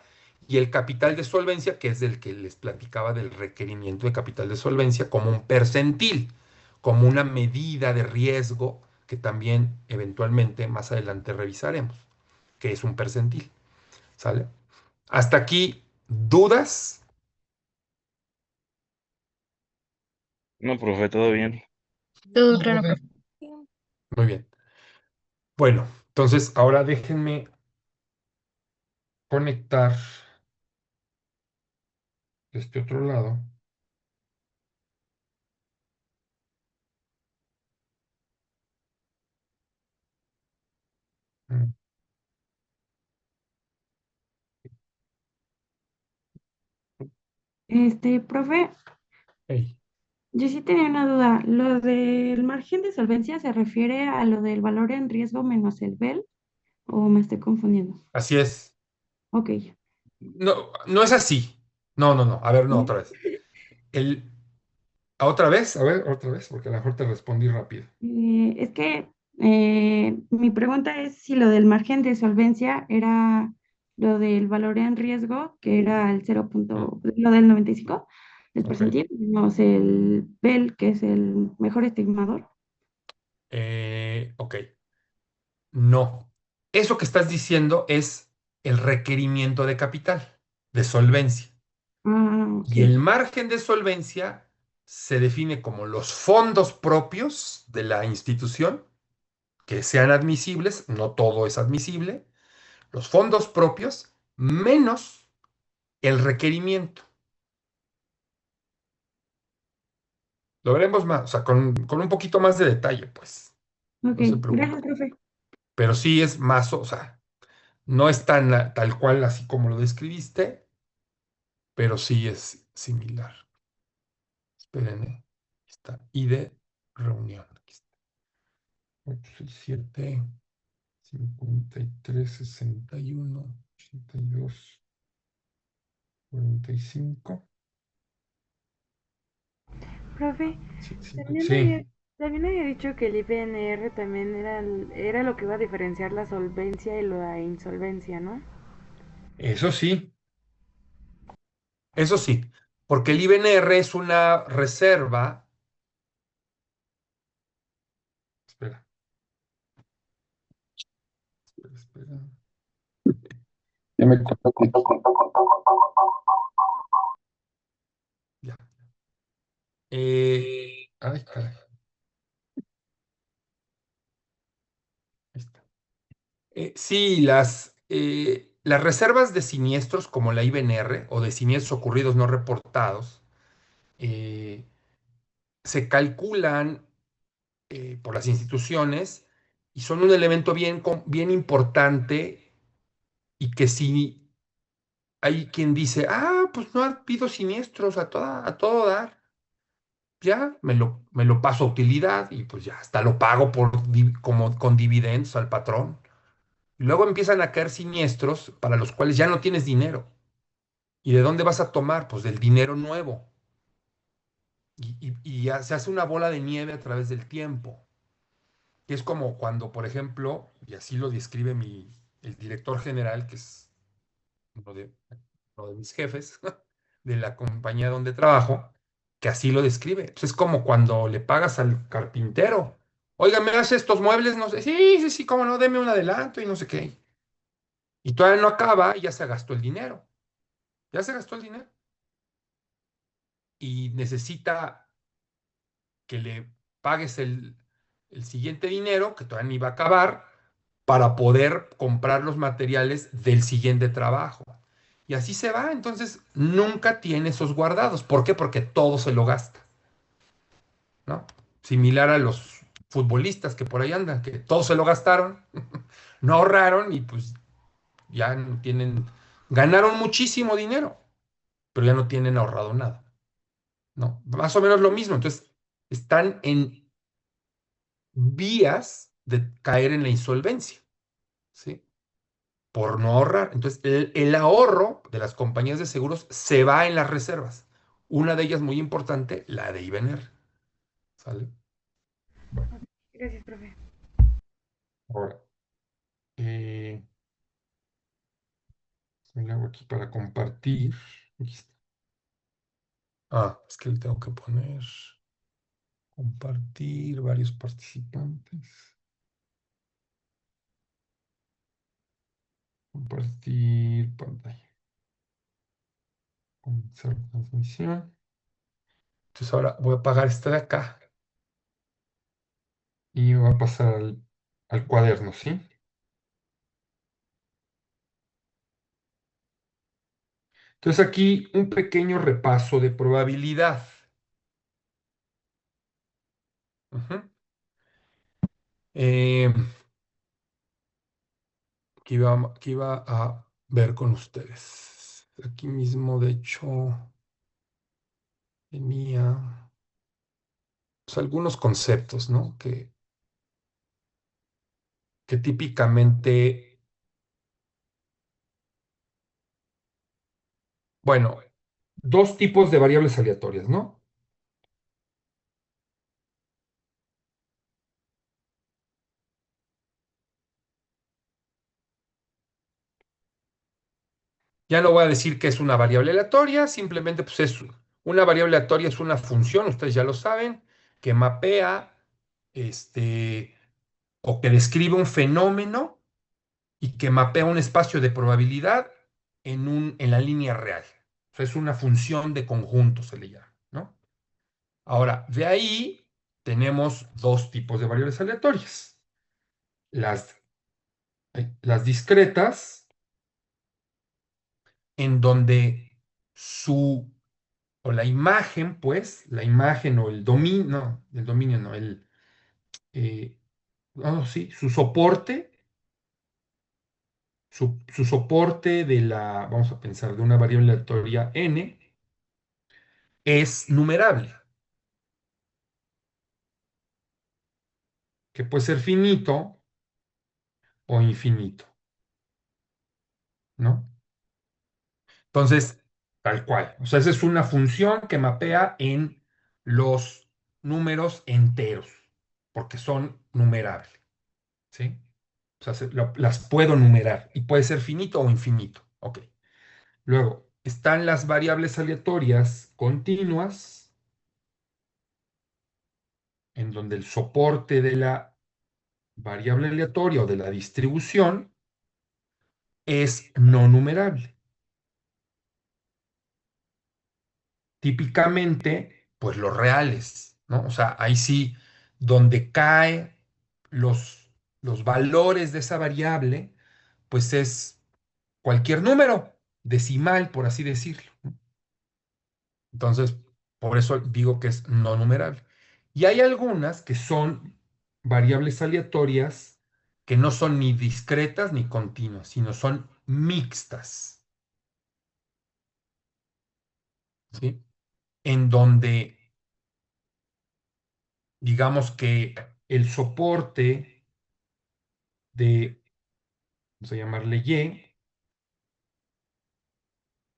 y el capital de solvencia, que es del que les platicaba del requerimiento de capital de solvencia, como un percentil, como una medida de riesgo que también eventualmente más adelante revisaremos, que es un percentil. ¿Sale? Hasta aquí, ¿dudas? No, profe, todo bien. Todo claro, profe. Muy bien. Bueno, entonces ahora déjenme conectar de este otro lado. Mm, Profe, hey. yo sí tenía una duda. ¿Lo del margen de solvencia se refiere a lo del valor en riesgo menos el BEL o me estoy confundiendo? Así es. Ok. No, no es así. No, no, no. A ver, no, otra vez. El, ¿Otra vez? A ver, otra vez, porque a lo mejor te respondí rápido. Es que mi pregunta es si lo del margen de solvencia era lo del valor en riesgo, que era el Mm, lo del 95 del ok. percentil, no sé, el BEL, que es el mejor estimador. Ok. No. Eso que estás diciendo es el requerimiento de capital, de solvencia. Ah, ok. Y el margen de solvencia se define como los fondos propios de la institución que sean admisibles, no todo es admisible, los fondos propios menos el requerimiento. Lo veremos más, o sea, con un poquito más de detalle, pues. Ok, No se gracias, preocupe. profe. Pero sí es más, o sea, no es tan tal cual así como lo describiste, pero sí es similar. Esperen, ¿eh? Aquí está. Y de reunión. Aquí está. 867, 53, 61, 82, 45. Profe, Sí, también sí, había dicho que el IBNR también era lo que iba a diferenciar la solvencia y la insolvencia, ¿no? eso sí, eso sí, porque el IBNR es una reserva. Espera, espera. Ya me contó ya. Ay, caray, ahí está. Sí, las reservas de siniestros como la IBNR o de siniestros ocurridos no reportados eh, se calculan por las instituciones y son un elemento bien importante y que si hay quien dice, pues no ha habido siniestros a todo dar, ya me lo paso a utilidad y pues ya hasta lo pago como con dividendos al patrón. Y luego empiezan a caer siniestros para los cuales ya no tienes dinero. ¿Y de dónde vas a tomar? Pues del dinero nuevo. Y ya se hace una bola de nieve a través del tiempo. Que es como cuando, por ejemplo, y así lo describe el director general, que es uno uno de mis jefes de la compañía donde trabajo, que así lo describe. Entonces es como cuando le pagas al carpintero. Oiga, ¿me hace estos muebles? No sé. Sí, sí, sí, cómo no, deme un adelanto y no sé qué. Y todavía no acaba y ya se gastó el dinero. Ya se gastó el dinero. Y necesita que le pagues el siguiente dinero, que todavía ni va a acabar, para poder comprar los materiales del siguiente trabajo. Y así se va, entonces nunca tiene esos guardados. ¿Por qué? Porque todo se lo gasta, ¿no? Similar a los futbolistas que por ahí andan, que todo se lo gastaron, no ahorraron y pues ya no tienen, ganaron muchísimo dinero, pero ya no tienen ahorrado nada, ¿no? Más o menos lo mismo, entonces están en vías de caer en la insolvencia, ¿sí? Por no ahorrar. Entonces, el ahorro de las compañías de seguros se va en las reservas. Una de ellas muy importante, la de Ibener. ¿Sale? Bueno, Gracias, profe. ahora, eh, le hago aquí para compartir. Aquí está. Es que le tengo que poner compartir varios participantes. Compartir pantalla. Comenzar transmisión. Entonces ahora voy a apagar esta de acá y voy a pasar al cuaderno, ¿sí? Entonces aquí un pequeño repaso de probabilidad. Ujú. Eh, que iba a ver con ustedes. Aquí mismo, de hecho, tenía pues, algunos conceptos, ¿no? Que típicamente, bueno, dos tipos de variables aleatorias, ¿no? Ya no voy a decir que es una variable aleatoria, simplemente pues es una variable aleatoria, es una función, ustedes ya lo saben, que mapea o que describe un fenómeno y que mapea un espacio de probabilidad en la línea real. O sea, es una función de conjunto, se le llama, ¿no? Ahora, de ahí tenemos dos tipos de variables aleatorias. Las, las discretas, en donde su o la imagen, pues, la imagen o el dominio no, eh, no, sí, su soporte vamos a pensar, de una variable aleatoria n, es numerable, que puede ser finito o infinito, ¿no? Entonces, tal cual. O sea, esa es una función que mapea en los números enteros, porque son numerables, ¿sí? O sea, las puedo numerar y puede ser finito o infinito. Ok. Luego, están las variables aleatorias continuas, en donde el soporte de la variable aleatoria o de la distribución es no numerable. Típicamente, pues los reales, ¿no? O sea, ahí sí, donde cae los valores de esa variable, pues es cualquier número decimal, por así decirlo. Entonces, por eso digo que es no numerable. Y hay algunas que son variables aleatorias que no son ni discretas ni continuas, sino son mixtas, ¿sí? En donde digamos que el soporte de, vamos a llamarle Y,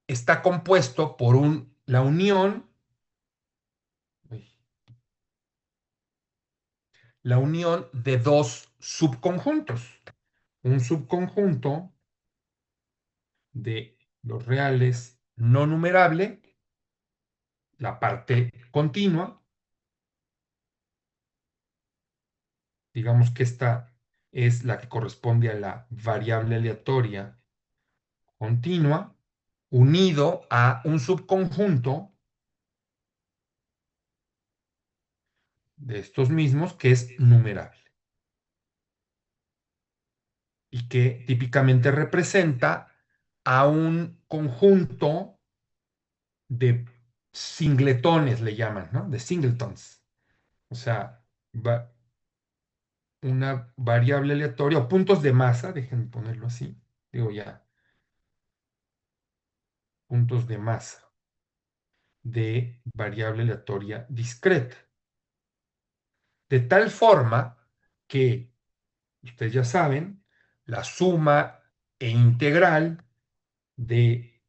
está compuesto por la unión, de dos subconjuntos. Un subconjunto de los reales no numerable, la parte continua, digamos que esta es la que corresponde a la variable aleatoria continua, unido a un subconjunto de estos mismos que es numerable y que típicamente representa a un conjunto de singletones, le llaman, ¿no? De singletons. O sea, una variable aleatoria o puntos de masa, déjenme ponerlo así, digo ya, puntos de masa de variable aleatoria discreta. De tal forma que, ustedes ya saben, la suma e integral de,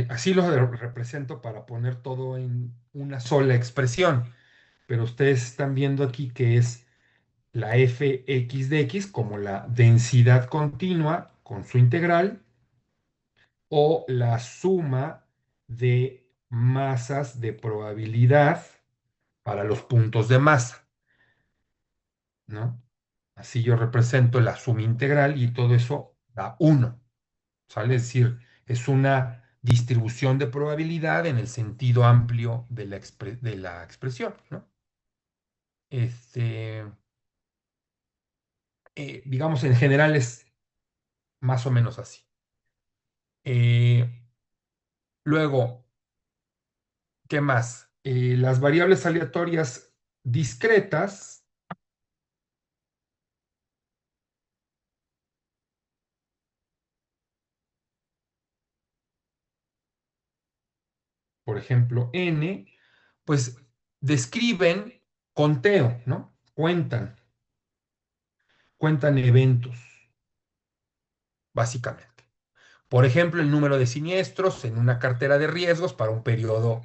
así lo represento para poner todo en una sola expresión, pero ustedes están viendo aquí que es la fx de x como la densidad continua con su integral o la suma de masas de probabilidad para los puntos de masa, ¿no? Así yo represento la suma integral y todo eso da 1, ¿sale? Es decir, es una distribución de probabilidad en el sentido amplio de la expresión, ¿no? Este, digamos, en general es más o menos así. Eh, Luego, ¿qué más? Las variables aleatorias discretas, por ejemplo, n, pues describen conteo, ¿no? Cuentan eventos, básicamente. Por ejemplo, el número de siniestros en una cartera de riesgos para un periodo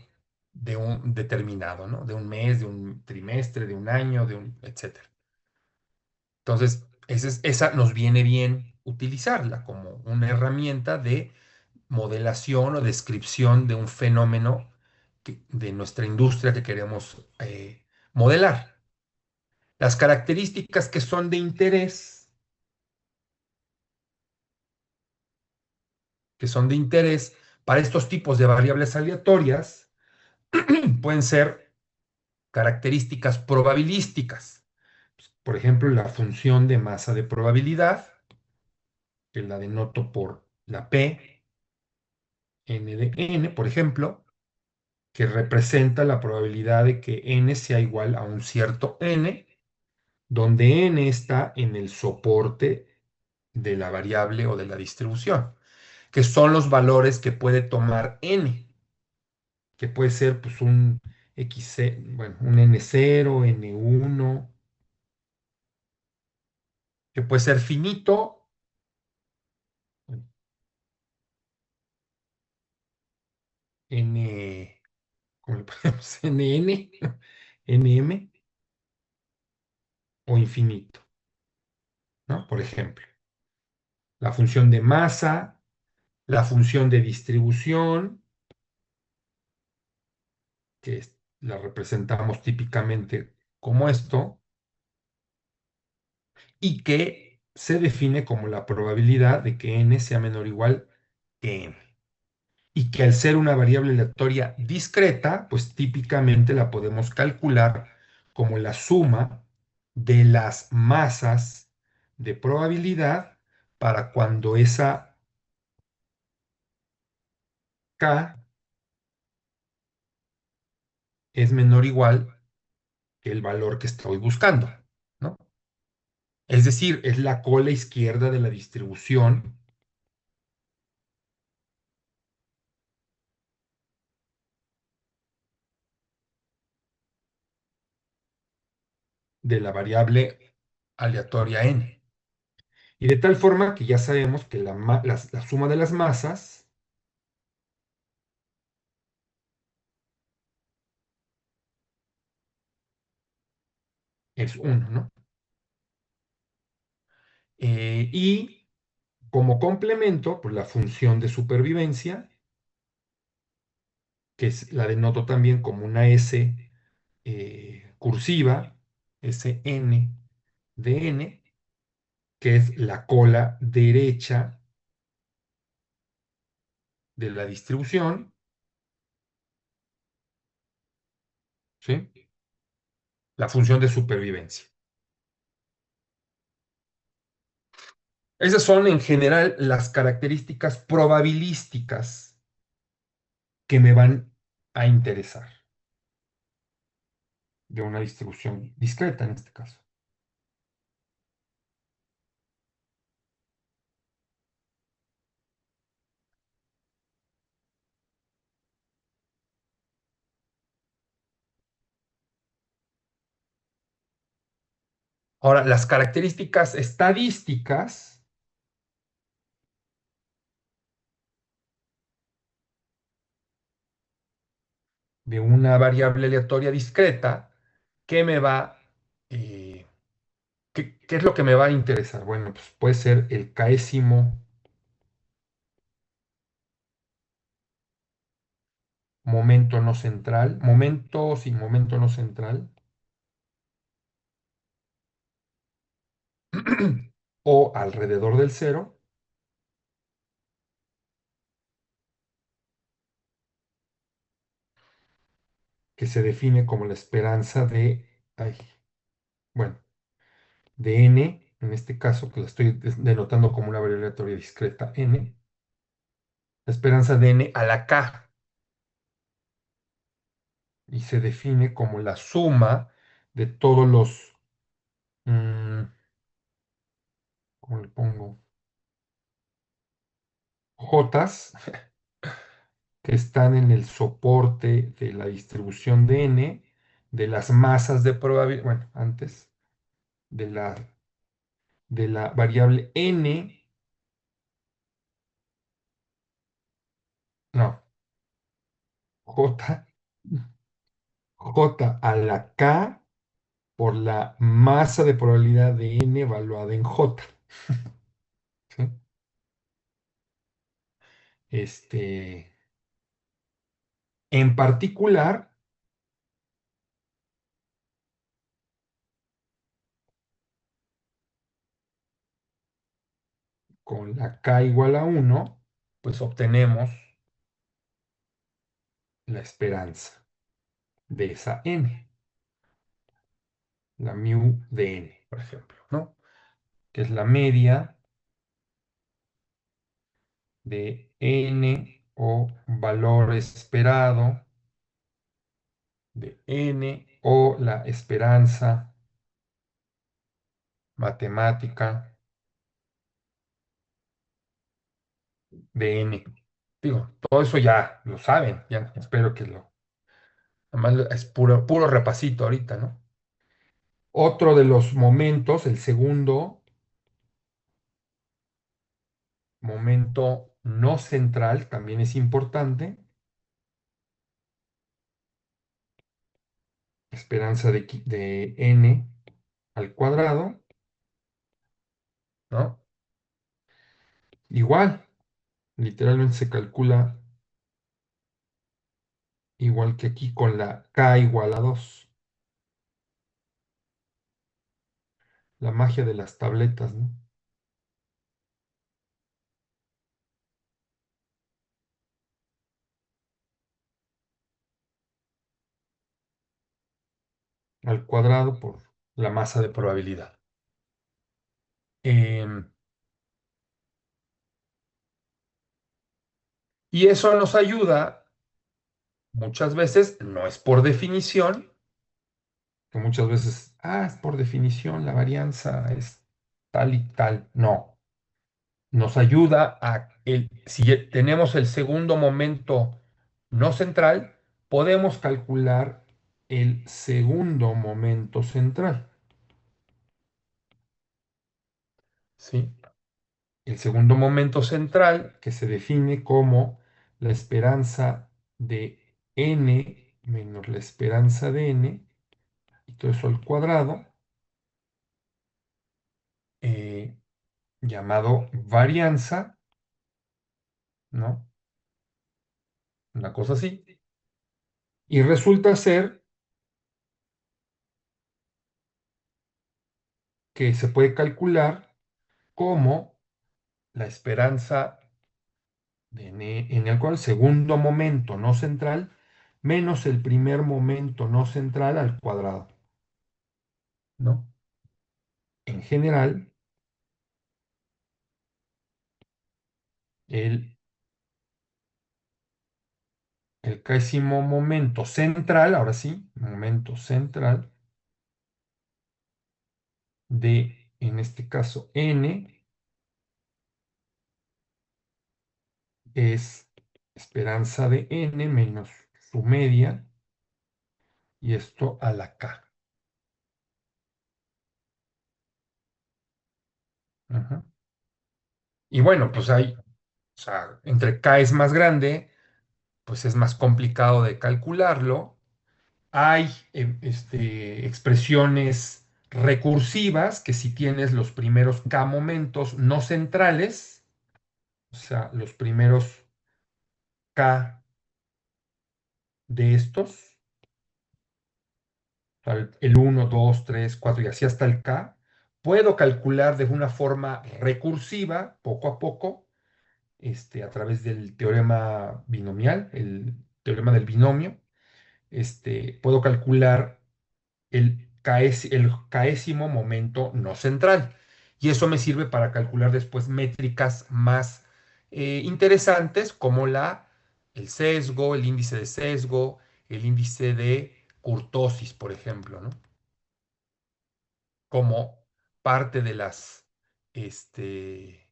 de un determinado, ¿no? De un mes, de un trimestre, de un año, etcétera. Entonces, esa nos viene bien utilizarla como una herramienta de modelación o descripción de un fenómeno de nuestra industria que queremos modelar. Las características que son de interés para estos tipos de variables aleatorias, pueden ser características probabilísticas. Por ejemplo, la función de masa de probabilidad, que la denoto por la P, n de n, por ejemplo, que representa la probabilidad de que n sea igual a un cierto n, donde n está en el soporte de la variable o de la distribución, que son los valores que puede tomar n, que puede ser pues un bueno, un n0, n1, que puede ser finito, n, ¿cómo le ponemos? nn, nm o infinito, ¿no? Por ejemplo, la función de masa, la función de distribución, la representamos típicamente como esto, y que se define como la probabilidad de que n sea menor o igual que n. Y que al ser una variable aleatoria discreta, pues típicamente la podemos calcular como la suma de las masas de probabilidad para cuando esa k es menor o igual que el valor que estoy buscando, ¿no? Es decir, es la cola izquierda de la distribución de la variable aleatoria n. Y de tal forma que ya sabemos que la suma de las masas es 1, ¿no? Y como complemento, pues la función de supervivencia, que la denoto también como una S cursiva, Sn de n, que es la cola derecha de la distribución, ¿sí? La función de supervivencia. Esas son en general las características probabilísticas que me van a interesar de una distribución discreta en este caso. Ahora, las características estadísticas de una variable aleatoria discreta, ¿qué me va, eh, qué es lo que me va a interesar? Bueno, pues puede ser el késimo momento no central, momento sin momento no central, o alrededor del cero, que se define como la esperanza de, ay, bueno, de n, en este caso, que lo estoy denotando como una variable aleatoria discreta n, la esperanza de n a la k, y se define como la suma de todos los, ¿cómo le pongo? Jotas que están en el soporte de la distribución de n, de las masas de probabilidad, bueno, antes, de la variable n, no, j, j a la k por la masa de probabilidad de n evaluada en j. ¿Sí? Este, en particular, con la k igual a 1, pues obtenemos la esperanza de esa n, la mu de n, por ejemplo, ¿no? Que es la media de n o valor esperado de n o la esperanza matemática de n. Digo, todo eso ya lo saben, ya espero que lo... Además es puro, puro repasito ahorita, ¿no? Otro de los momentos, el segundo momento no central, también es importante, esperanza de n al cuadrado, ¿no? Igual, literalmente se calcula igual que aquí con la k igual a 2. La magia de las tabletas, ¿no? Al cuadrado por la masa de probabilidad. Em, y eso nos ayuda muchas veces, no es por definición, que muchas veces, es por definición, la varianza es tal y tal. No, nos ayuda si tenemos el segundo momento no central, podemos calcular el segundo momento central. ¿Sí? El segundo momento central, que se define como la esperanza de n menos la esperanza de n, y todo eso al cuadrado, eh, llamado varianza, ¿no? Una cosa así. Y resulta ser que se puede calcular como la esperanza de n en el cual segundo momento no central menos el primer momento no central al cuadrado, ¿no? En general, el, el décimo momento central, ahora sí, momento central de, en este caso, n, es esperanza de n menos su media, y esto a la k. Ajá. Y bueno, pues hay, o sea, entre k es más grande, pues es más complicado de calcularlo. Hay expresiones recursivas que si tienes los primeros k momentos no centrales, o sea, los primeros k de estos, o sea, el 1, 2, 3, 4 y así hasta el k, puedo calcular de una forma recursiva, poco a poco, a través del teorema binomial, el teorema del binomio, puedo calcular el késimo momento no central. Y eso me sirve para calcular después métricas más interesantes como el sesgo, el índice de sesgo, el índice de kurtosis, por ejemplo, ¿no? Como parte este,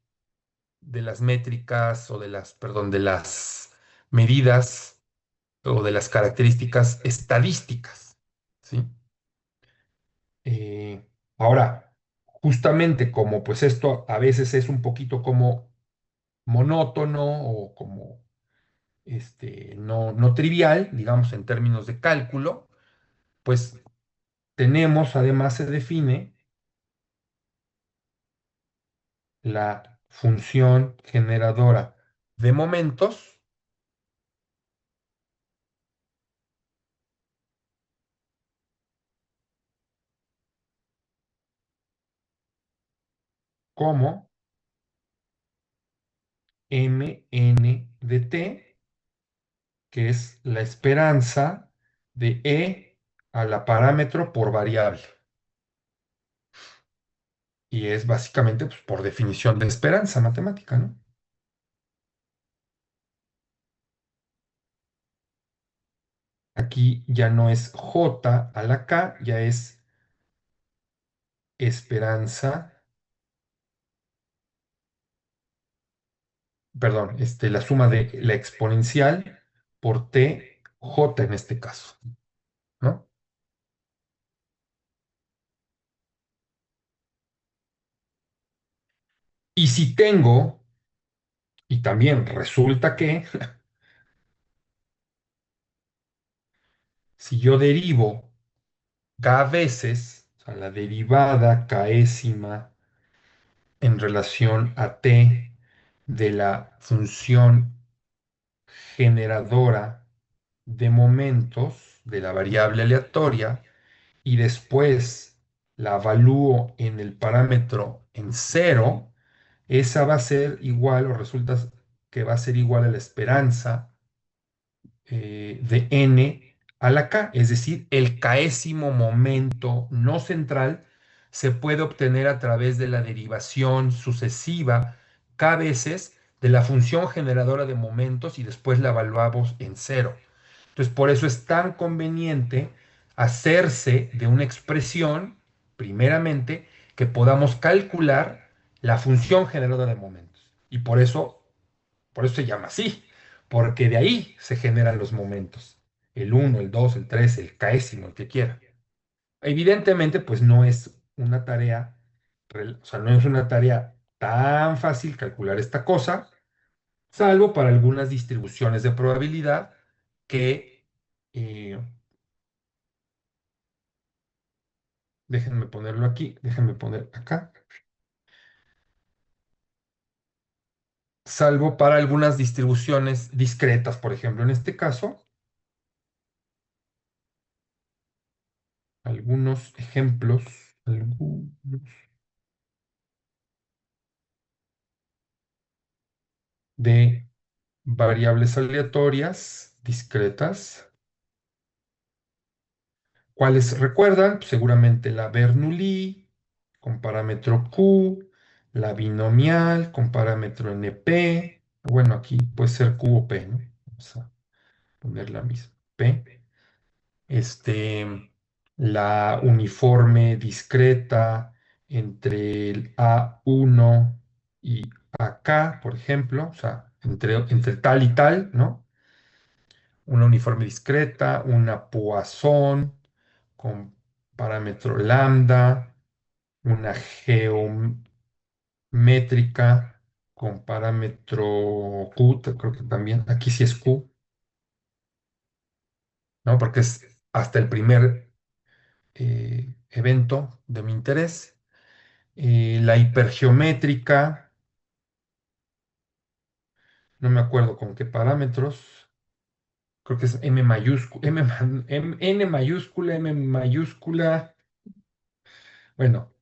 de las métricas o perdón, de las medidas o de las características estadísticas, ¿sí? Eh, ahora, justamente como pues esto a veces es un poquito como monótono o como no trivial, digamos en términos de cálculo, pues tenemos, además se define la función generadora de momentos como mn de t, que es la esperanza de e a la parámetro por variable. Y es básicamente, pues, por definición de esperanza matemática, ¿no? aquí ya no es J a la K, ya es esperanza, perdón, la suma de la exponencial por T, J en este caso, ¿no? Y si tengo, y también resulta que, si yo derivo K veces, o sea, la derivada késima en relación a T de la función generadora de momentos de la variable aleatoria, y después la avalúo en el parámetro en cero, esa va a ser igual, o resulta que va a ser igual a la esperanza de n a la k, es decir, el késimo momento no central se puede obtener a través de la derivación sucesiva k veces de la función generadora de momentos y después la evaluamos en cero. Entonces, por eso es tan conveniente hacerse de una expresión, primeramente, que podamos calcular la función generadora de momentos. Y por eso se llama así, porque de ahí se generan los momentos. El uno, el 2, el 3, el késimo, el que quiera. Evidentemente, pues no es una tarea, o sea, no es una tarea tan fácil calcular esta cosa, salvo para algunas distribuciones de probabilidad que, eh, déjenme ponerlo aquí, déjenme poner acá, salvo para algunas distribuciones discretas, por ejemplo, en este caso, algunos ejemplos, algunos de variables aleatorias discretas. ¿Cuáles recuerdan? Pues seguramente la Bernoulli con parámetro Q, la binomial con parámetro NP. Bueno, aquí puede ser Q o P, ¿no? Vamos a poner la misma. P. La uniforme discreta entre el A1 y AK, por ejemplo, o sea, entre tal y tal, ¿no? Una uniforme discreta, una Poisson con parámetro lambda, una geométrica con parámetro Q, creo que también, aquí sí es Q, ¿no? Porque es hasta el primer evento de mi interés. La hipergeométrica, no me acuerdo con qué parámetros, creo que es M mayúscula, N mayúscula, M mayúscula, bueno,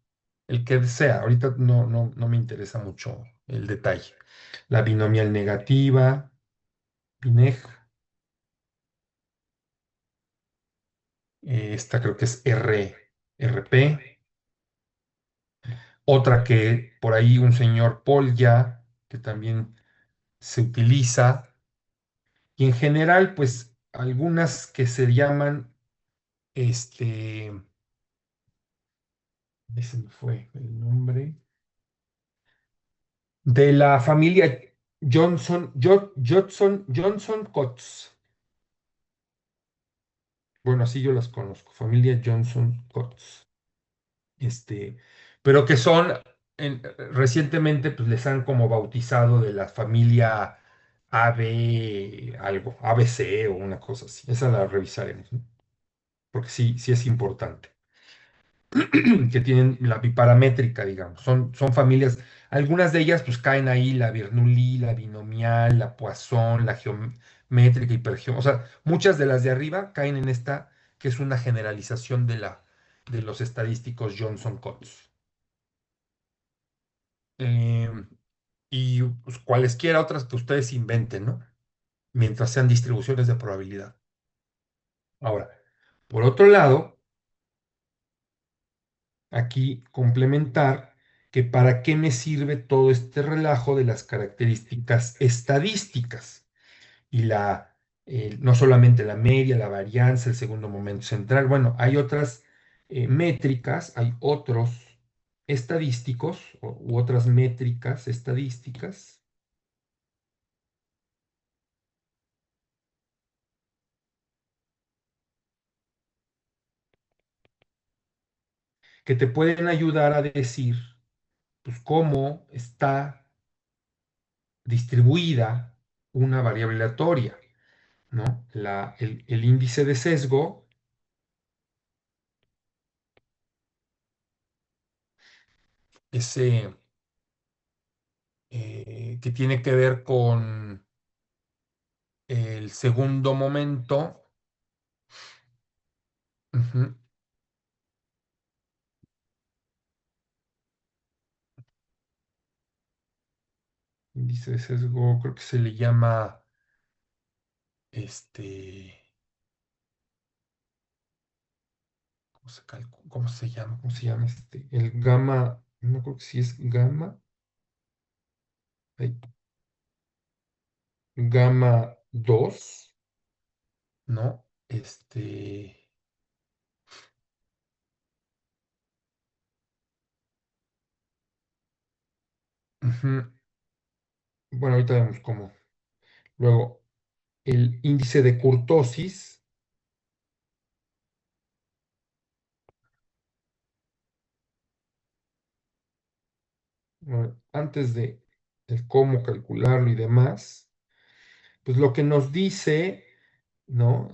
el que sea, ahorita no me interesa mucho el detalle. La binomial negativa, BINEG, esta creo que es RP. Otra que por ahí un señor Polya, que también se utiliza, y en general, pues algunas que se llaman, ese me fue el nombre, de la familia Johnson Cots. Bueno, así yo las conozco, familia Johnson Cots. Este, pero que son, recientemente, pues les han como bautizado de la familia AB, algo, ABC o una cosa así. Esa la revisaremos, ¿no? Porque sí, sí es importante. Que tienen la biparamétrica, digamos. Son familias, algunas de ellas pues caen ahí, la Bernoulli, la binomial, la Poisson, la geométrica, hipergeométrica. O sea, muchas de las de arriba caen en esta, que es una generalización de los estadísticos Johnson-Cots. Eh, y pues, cualesquiera otras que ustedes inventen, ¿no? Mientras sean distribuciones de probabilidad. Ahora, por otro lado, aquí complementar que para qué me sirve todo este relajo de las características estadísticas. Y la no solamente la media, la varianza, el segundo momento central. Bueno, hay otras métricas, hay otros estadísticos u otras métricas estadísticas que te pueden ayudar a decir, pues, cómo está distribuida una variable aleatoria, ¿no? El índice de sesgo, ese que tiene que ver con el segundo momento. Ujú. Índice de sesgo, creo que se le llama, este, cómo se llama? ¿Cómo se llama este? El gamma, no me acuerdo si es gamma, ay, gamma 2, ¿no? Ujú. Bueno, ahorita vemos cómo. Luego, el índice de kurtosis, antes de el cómo calcularlo y demás, pues lo que nos dice, ¿no?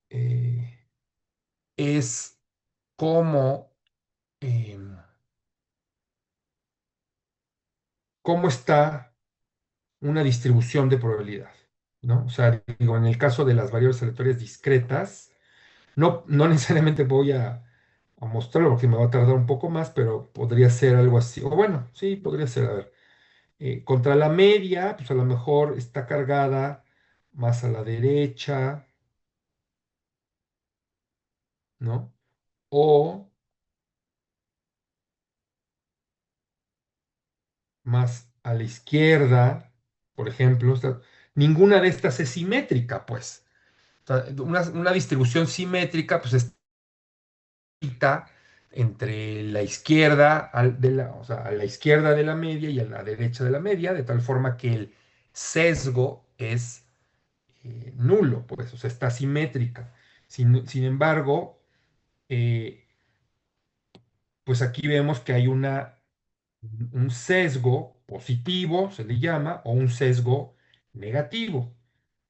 Eh, es cómo, em, cómo está una distribución de probabilidad, ¿no? O sea, digo, en el caso de las variables aleatorias discretas, no necesariamente voy a mostrarlo porque me va a tardar un poco más, pero podría ser algo así. O bueno, sí, podría ser, a ver. Contra la media, pues a lo mejor está cargada más a la derecha, ¿no? O más a la izquierda, por ejemplo. O sea, ninguna de estas es simétrica, pues. O sea, una distribución simétrica, pues está entre la izquierda o sea, a la izquierda de la media y a la derecha de la media, de tal forma que el sesgo es nulo, pues, o sea, está simétrica. Sin embargo, eh, pues aquí vemos que hay un sesgo positivo, se le llama, o un sesgo negativo,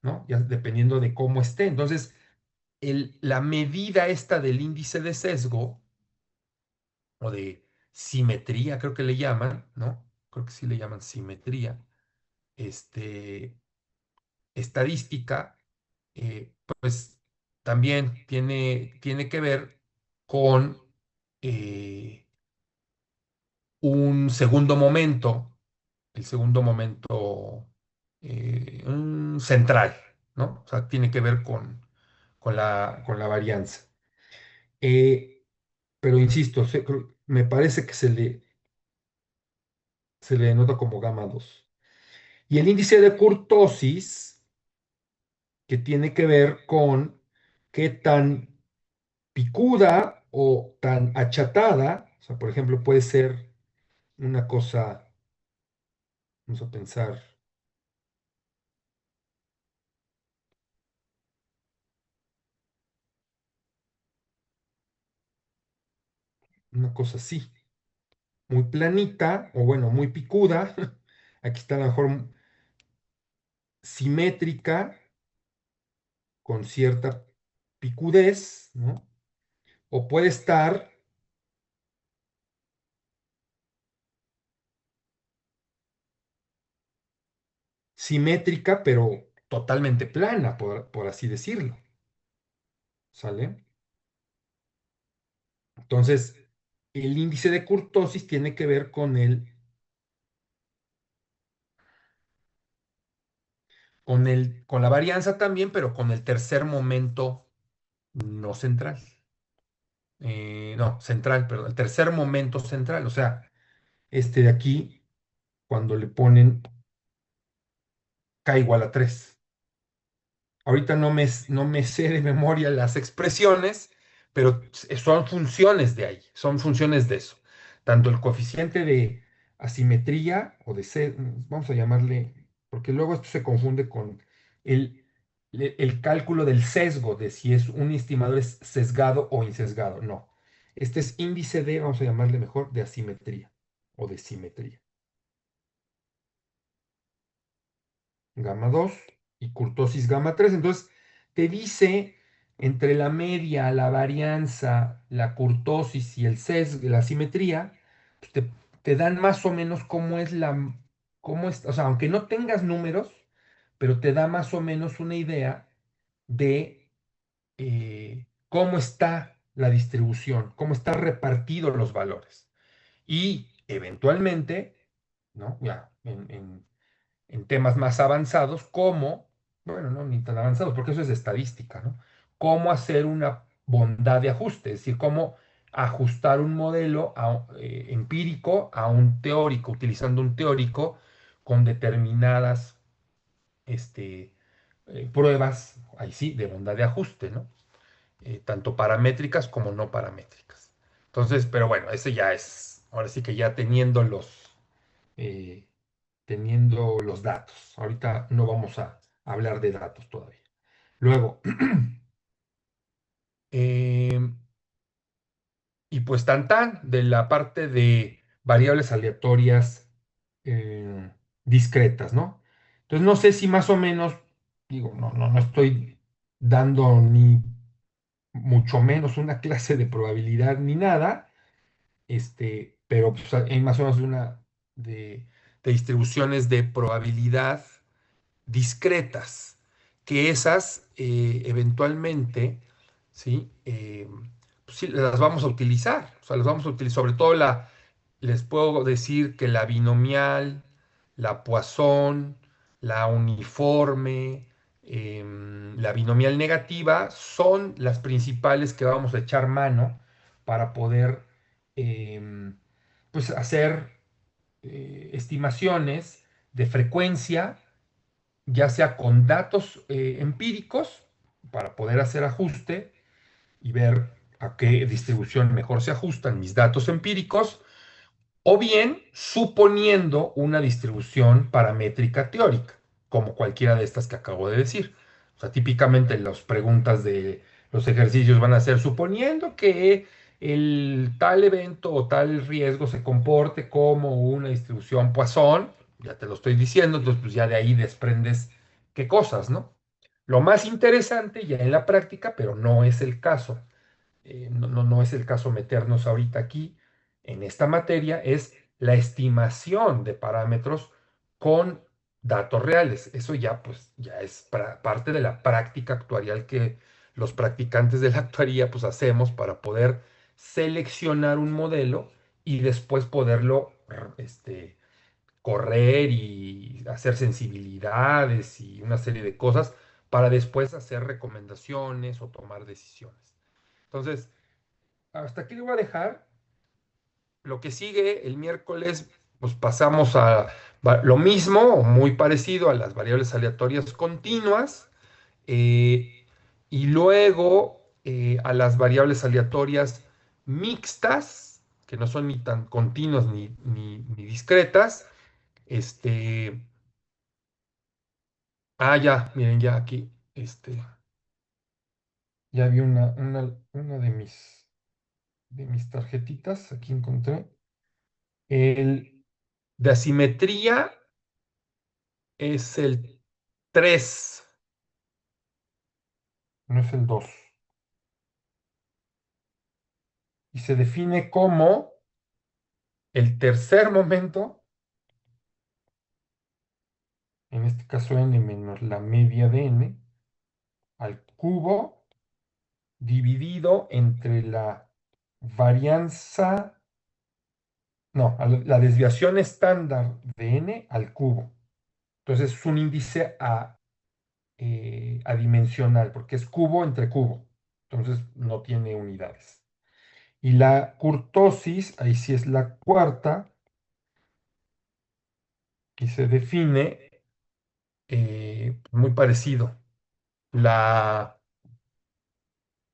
¿no? Ya dependiendo de cómo esté. Entonces, la medida esta del índice de sesgo o de simetría, creo que le llaman, ¿no? Creo que sí le llaman simetría, este, estadística, pues también tiene que ver con eh, un segundo momento, el segundo momento central, ¿no? O sea, tiene que ver con la varianza. Eh, pero insisto, me parece que se le denota como gamma 2. Y el índice de kurtosis, que tiene que ver con qué tan picuda o tan achatada, o sea, por ejemplo, puede ser una cosa, vamos a pensar, una cosa así, muy planita o bueno, muy picuda. Aquí está a lo mejor simétrica con cierta picudez, ¿no? O puede estar simétrica, pero totalmente plana, por así decirlo. ¿Sale? Entonces, el índice de kurtosis tiene que ver con la varianza también, pero con el tercer momento no central. No, central, perdón, el tercer momento central. O sea, este de aquí, cuando le ponen K igual a 3. Ahorita no me sé de memoria las expresiones, pero son funciones de ahí, son funciones de eso. Tanto el coeficiente de asimetría o de vamos a llamarle, porque luego esto se confunde con el, el cálculo del sesgo, de si es un estimador es sesgado o insesgado. No. Este es índice de, vamos a llamarle mejor, de asimetría o de simetría. Gamma 2 y kurtosis gamma 3. Entonces, te dice entre la media, la varianza, la kurtosis y el sesgo, la simetría, pues te dan más o menos cómo es cómo es, o sea, aunque no tengas números, pero te da más o menos una idea de cómo está la distribución, cómo están repartidos los valores. Y eventualmente, ¿no? Ya en temas más avanzados, como, bueno, no ni tan avanzados, porque eso es de estadística, ¿no? Cómo hacer una bondad de ajuste, es decir, cómo ajustar un modelo empírico a un teórico, utilizando un teórico con determinadas pruebas, ahí sí, de bondad de ajuste, ¿no? Tanto paramétricas como no paramétricas. Entonces, pero bueno, ese ya es, ahora sí que ya eh, teniendo los datos. Ahorita no vamos a hablar de datos todavía. Luego, eh, y pues de la parte de variables aleatorias eh, discretas, ¿no? Entonces no sé si más o menos, digo, no estoy dando ni mucho menos una clase de probabilidad ni nada, pero pues, hay más o menos de distribuciones de probabilidad discretas, que esas eventualmente, ¿sí? Pues sí, las vamos a utilizar, o sea, las vamos a utilizar, sobre todo les puedo decir que la binomial, la Poisson, la uniforme, la binomial negativa son las principales que vamos a echar mano para poder, pues, hacer estimaciones de frecuencia, ya sea con datos empíricos para poder hacer ajuste y ver a qué distribución mejor se ajustan mis datos empíricos, o bien suponiendo una distribución paramétrica teórica, como cualquiera de estas que acabo de decir. O sea, típicamente las preguntas de los ejercicios van a ser suponiendo que el tal evento o tal riesgo se comporte como una distribución Poisson, ya te lo estoy diciendo, entonces pues ya de ahí desprendes qué cosas, ¿no? Lo más interesante ya en la práctica, pero no es el caso, no es el caso meternos ahorita aquí en esta materia, es la estimación de parámetros con datos reales. Eso ya, pues, ya es parte de la práctica actuarial que los practicantes de la actuaría, pues, hacemos para poder seleccionar un modelo y después poderlo, correr y hacer sensibilidades y una serie de cosas para después hacer recomendaciones o tomar decisiones. Entonces, hasta aquí le voy a dejar. Lo que sigue el miércoles, pues pasamos a lo mismo o muy parecido a las variables aleatorias continuas, y luego a las variables aleatorias mixtas, que no son ni tan continuas ni discretas. Este, ya, miren, ya aquí, ya vi una de mis tarjetitas, aquí encontré. El de asimetría es el 3, no es el 2. Y se define como el tercer momento, en este caso n menos la media de n, al cubo, dividido entre la varianza, no, la desviación estándar de n al cubo. Entonces es un índice adimensional, porque es cubo entre cubo. Entonces no tiene unidades. Y la kurtosis, ahí sí es la cuarta, y se define muy parecido. la,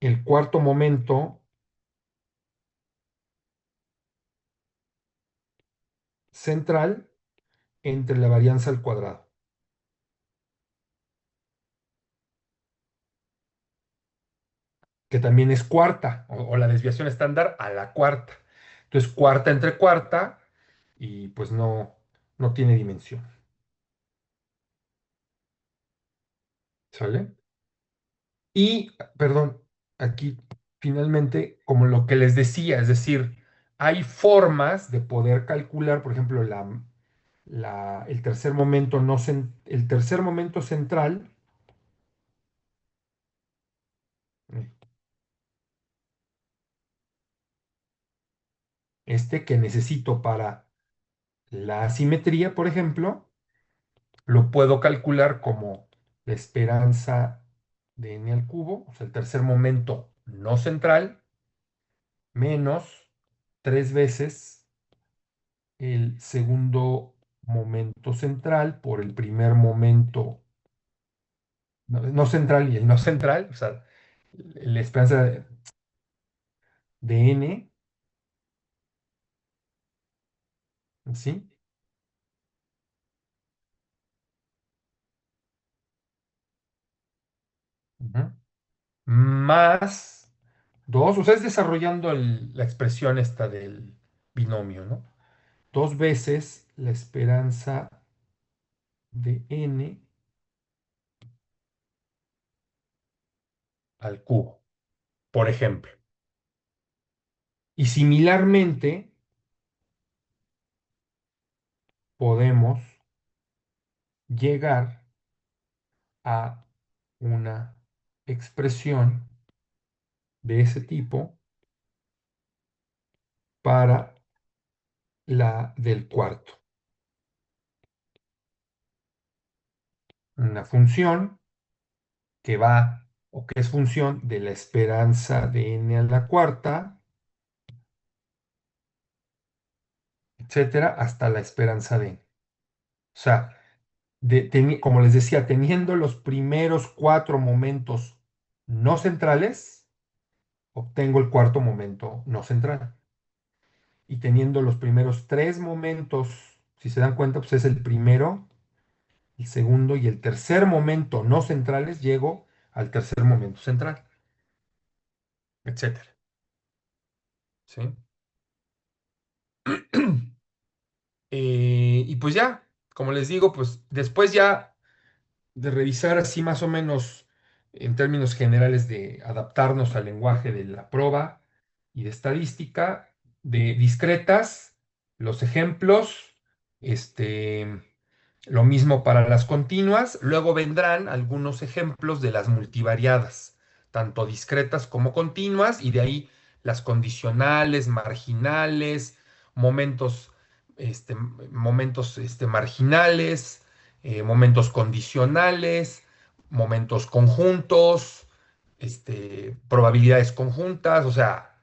el cuarto momento central entre la varianza al cuadrado, que también es cuarta, o la desviación estándar a la cuarta. Entonces, cuarta entre cuarta, y pues no tiene dimensión. ¿Sale? Y, perdón, aquí finalmente, como lo que les decía, es decir, hay formas de poder calcular, por ejemplo, el tercer momento, el tercer momento central, eh, que necesito para la asimetría, por ejemplo, lo puedo calcular como la esperanza de n al cubo, o sea, el tercer momento no central, menos 3 veces el segundo momento central por el primer momento no central y el no central, o sea, la esperanza de n, ¿sí? Ujú. Más 2, o sea, es desarrollando la expresión esta del binomio, ¿no? 2 veces la esperanza de n al cubo, por ejemplo. Y similarmente, podemos llegar a una expresión de ese tipo para la del cuarto. Una función que va o que es función de la esperanza de n a la cuarta, etcétera, hasta la esperanza de n. O sea, como les decía, teniendo los primeros 4 momentos no centrales, obtengo el cuarto momento no central. Y teniendo los primeros 3 momentos, si se dan cuenta, pues es el primero, el segundo y el tercer momento no centrales, llego al tercer momento central, etcétera. ¿Sí? Y pues ya, como les digo, pues después ya de revisar así más o menos en términos generales de adaptarnos al lenguaje de la prueba y de estadística, de discretas, los ejemplos, este, lo mismo para las continuas, luego vendrán algunos ejemplos de las multivariadas, tanto discretas como continuas, y de ahí las condicionales, marginales, momentos, marginales, momentos condicionales, momentos conjuntos, probabilidades conjuntas, o sea,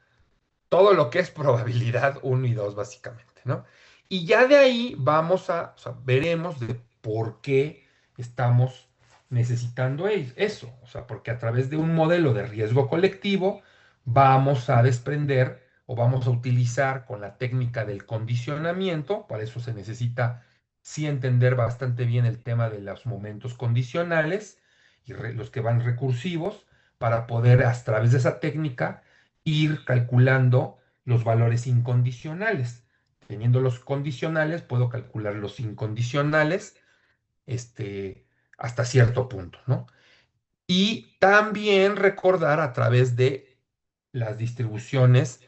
todo lo que es probabilidad uno y 2 básicamente, ¿no? Y ya de ahí o sea, veremos de por qué estamos necesitando eso, o sea, porque a través de un modelo de riesgo colectivo vamos a desprender o vamos a utilizar con la técnica del condicionamiento, para eso se necesita sí entender bastante bien el tema de los momentos condicionales y los que van recursivos, para poder a través de esa técnica ir calculando los valores incondicionales. Teniendo los condicionales, puedo calcular los incondicionales, hasta cierto punto, ¿no? Y también recordar a través de las distribuciones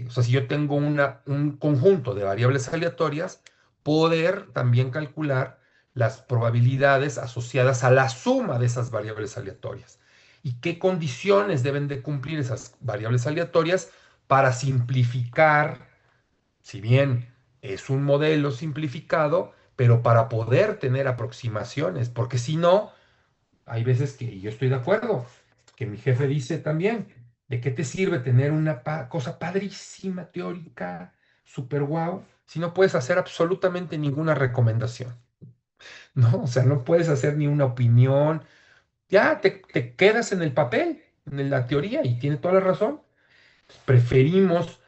o sea, si yo tengo un conjunto de variables aleatorias, poder también calcular las probabilidades asociadas a la suma de esas variables aleatorias. Y qué condiciones deben de cumplir esas variables aleatorias para simplificar, si bien es un modelo simplificado, pero para poder tener aproximaciones, porque si no, hay veces que yo estoy de acuerdo, que mi jefe dice también, ¿de qué te sirve tener una cosa padrísima, teórica, super guau, si no puedes hacer absolutamente ninguna recomendación? ¿no? O sea, no puedes hacer ni una opinión, ya te quedas en el papel, en la teoría, y tiene toda la razón. Preferimos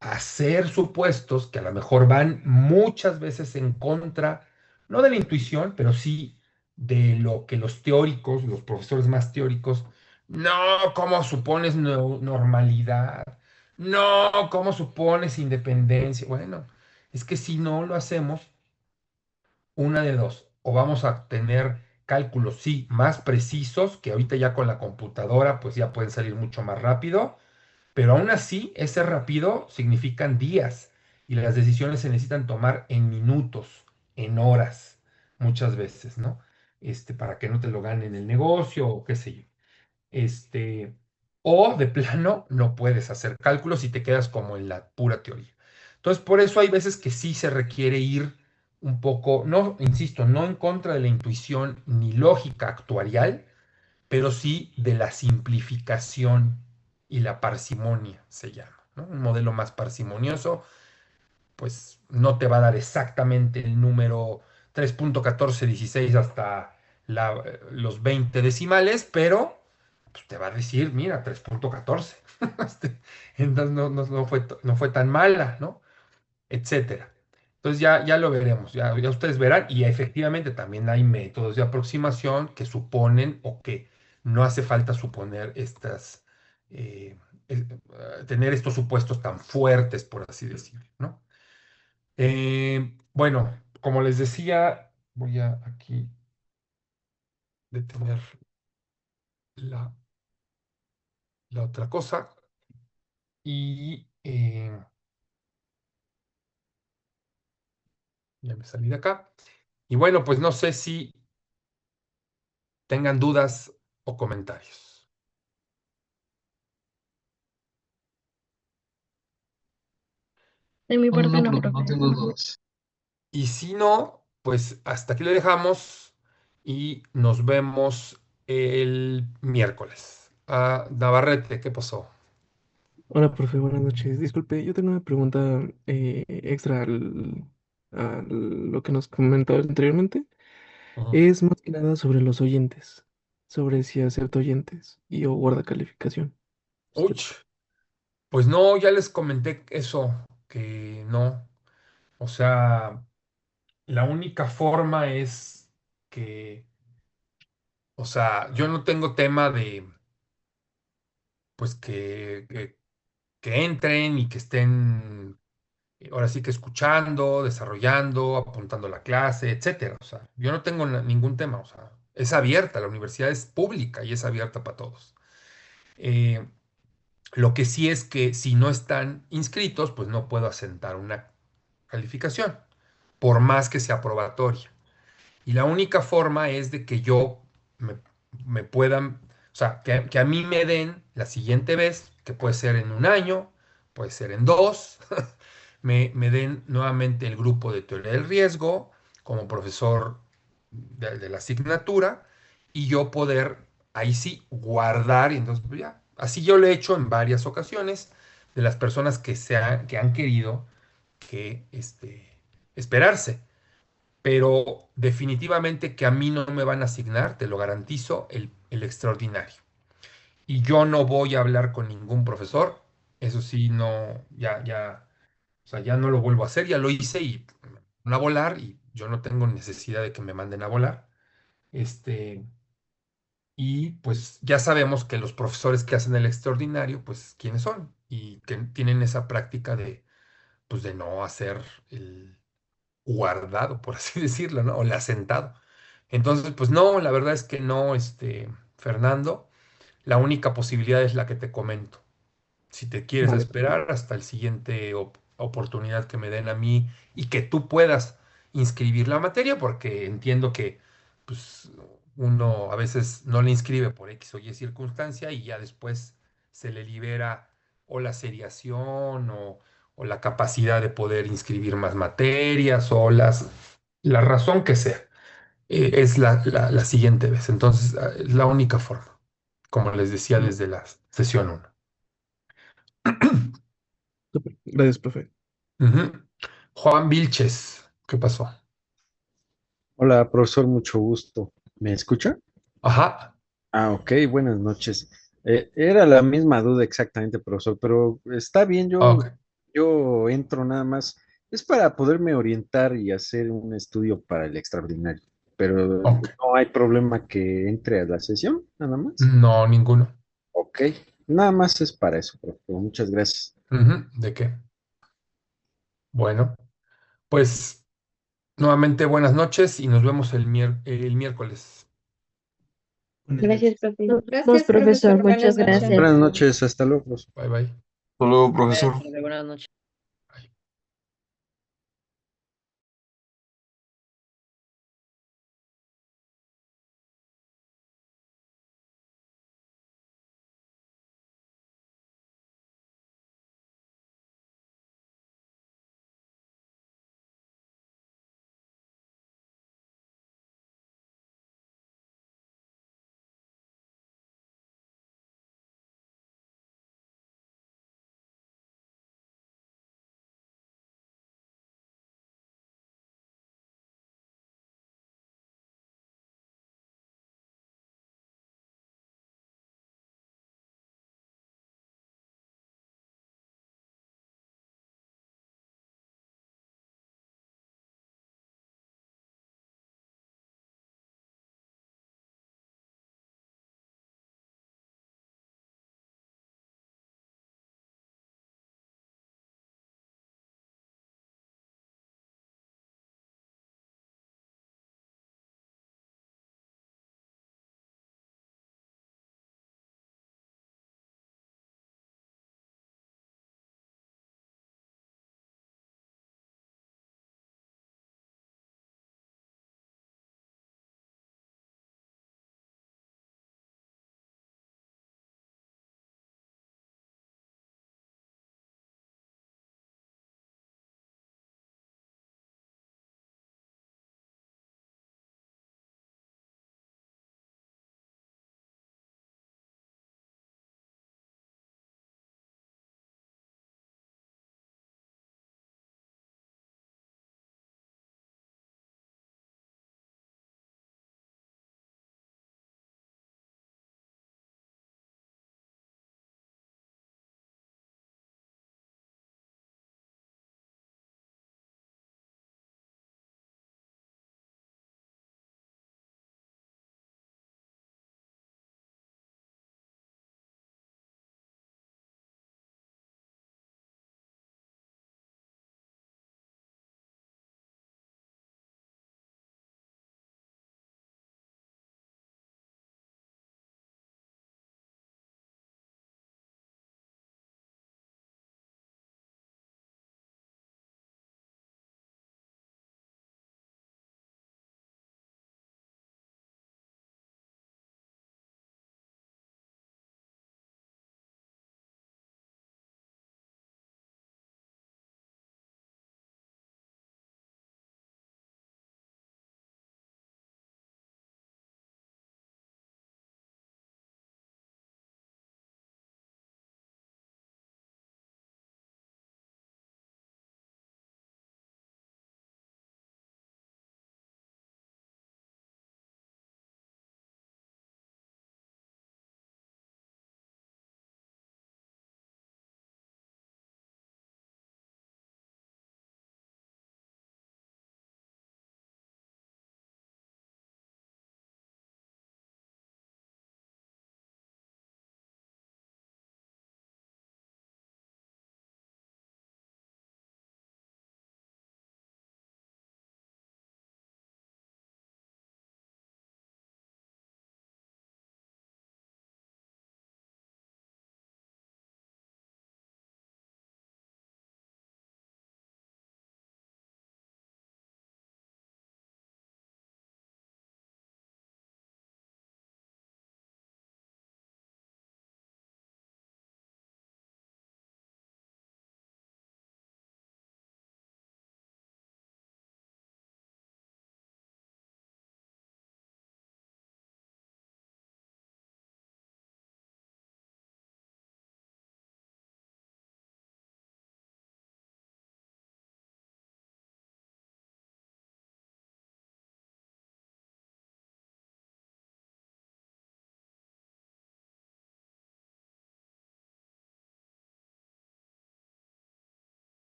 hacer supuestos que a lo mejor van muchas veces en contra, no de la intuición, pero sí de lo que los teóricos, los profesores más teóricos, no, ¿cómo supones normalidad? No, ¿cómo supones independencia? Bueno, es que si no lo hacemos, una de dos, o vamos a tener cálculos, sí, más precisos, que ahorita ya con la computadora, pues ya pueden salir mucho más rápido, pero aún así, ese rápido significan días y las decisiones se necesitan tomar en minutos, en horas, muchas veces, ¿no? Para que no te lo ganen el negocio o qué sé yo. Este, o de plano no puedes hacer cálculos y te quedas como en la pura teoría. Entonces, por eso hay veces que sí se requiere ir un poco, no, insisto, no en contra de la intuición ni lógica actuarial, pero sí de la simplificación y la parsimonia se llama, ¿no? Un modelo más parsimonioso, pues no te va a dar exactamente el número 3.1416 hasta los 20 decimales, pero pues, te va a decir, mira, 3.14. Entonces no fue tan mala, ¿no? Etcétera. Entonces ya lo veremos, ya ustedes verán, y efectivamente también hay métodos de aproximación que suponen o que no hace falta suponer eh, tener estos supuestos tan fuertes, por así decirlo, ¿no? Bueno, como les decía, voy a aquí detener la, la otra cosa y ya me salí de acá. Y bueno, pues no sé si tengan dudas o comentarios. De mi No, no, parte no, no, profe, no profe. tengo dudas. Y si no, pues hasta aquí lo dejamos y nos vemos el miércoles. Navarrete, ¿qué pasó? Hola, profe, buenas noches. Disculpe, yo tengo una pregunta extra a lo que nos comentaba anteriormente. Ujú. Es más que nada sobre los oyentes, sobre si acepto oyentes y o guarda calificación. Uy, Usted. pues no, ya les comenté eso, que no. O sea, la única forma es que, o sea, yo no tengo tema de, pues que entren y que estén ahora sí que escuchando, desarrollando, apuntando la clase, etcétera. O sea, yo no tengo ningún tema. O sea, es abierta, la universidad es pública y es abierta para todos. Eh, lo que sí es que si no están inscritos, pues no puedo asentar una calificación, por más que sea probatoria. Y la única forma es de que yo me, me puedan, o sea, que a mí me den la siguiente vez, que puede ser en un año, puede ser en dos, me den nuevamente el grupo de teoría del riesgo como profesor de la asignatura y yo poder ahí sí guardar y entonces pues ya, así yo lo he hecho en varias ocasiones de las personas que han querido que esperarse, pero definitivamente que a mí no me van a asignar, te lo garantizo, el extraordinario. Y yo no voy a hablar con ningún profesor, eso sí, no, o sea, ya no lo vuelvo a hacer, ya lo hice y a volar y yo no tengo necesidad de que me manden a volar. Este, y pues ya sabemos que los profesores que hacen el extraordinario, pues quiénes son y que tienen esa práctica de, pues de no hacer el guardado, por así decirlo, ¿no? O el asentado. Entonces, pues no, la verdad es que no, Fernando, la única posibilidad es la que te comento. Si te quieres Vale, esperar hasta el siguiente oportunidad que me den a mí y que tú puedas inscribir la materia, porque entiendo que pues, uno a veces no le inscribe por X o Y circunstancia y ya después se le libera o la seriación o la capacidad de poder inscribir más materias o la razón que sea. Es la siguiente vez. Entonces, es la única forma, como les decía vale. desde la sesión uno. Súper. Gracias, profe. Ujú. Juan Vilches, ¿qué pasó? Hola, profesor, mucho gusto. ¿Me escucha? Ajá. Ah, ok, buenas noches. Era la misma duda exactamente, profesor, pero está bien, yo, Ok. yo entro nada más. Es para poderme orientar y hacer un estudio para el extraordinario, pero Ok. no hay problema que entre a la sesión, nada más. No, ninguno. Ok, nada más es para eso, profesor. Muchas gracias. Ujú, ¿de qué? Bueno, pues nuevamente buenas noches y nos vemos el miércoles. Buenas Gracias, noches. profe. Vos, profesor, muchas Buenas gracias. noches, hasta luego, profesor. Bye bye. Hasta luego, profesor. Buenas noches.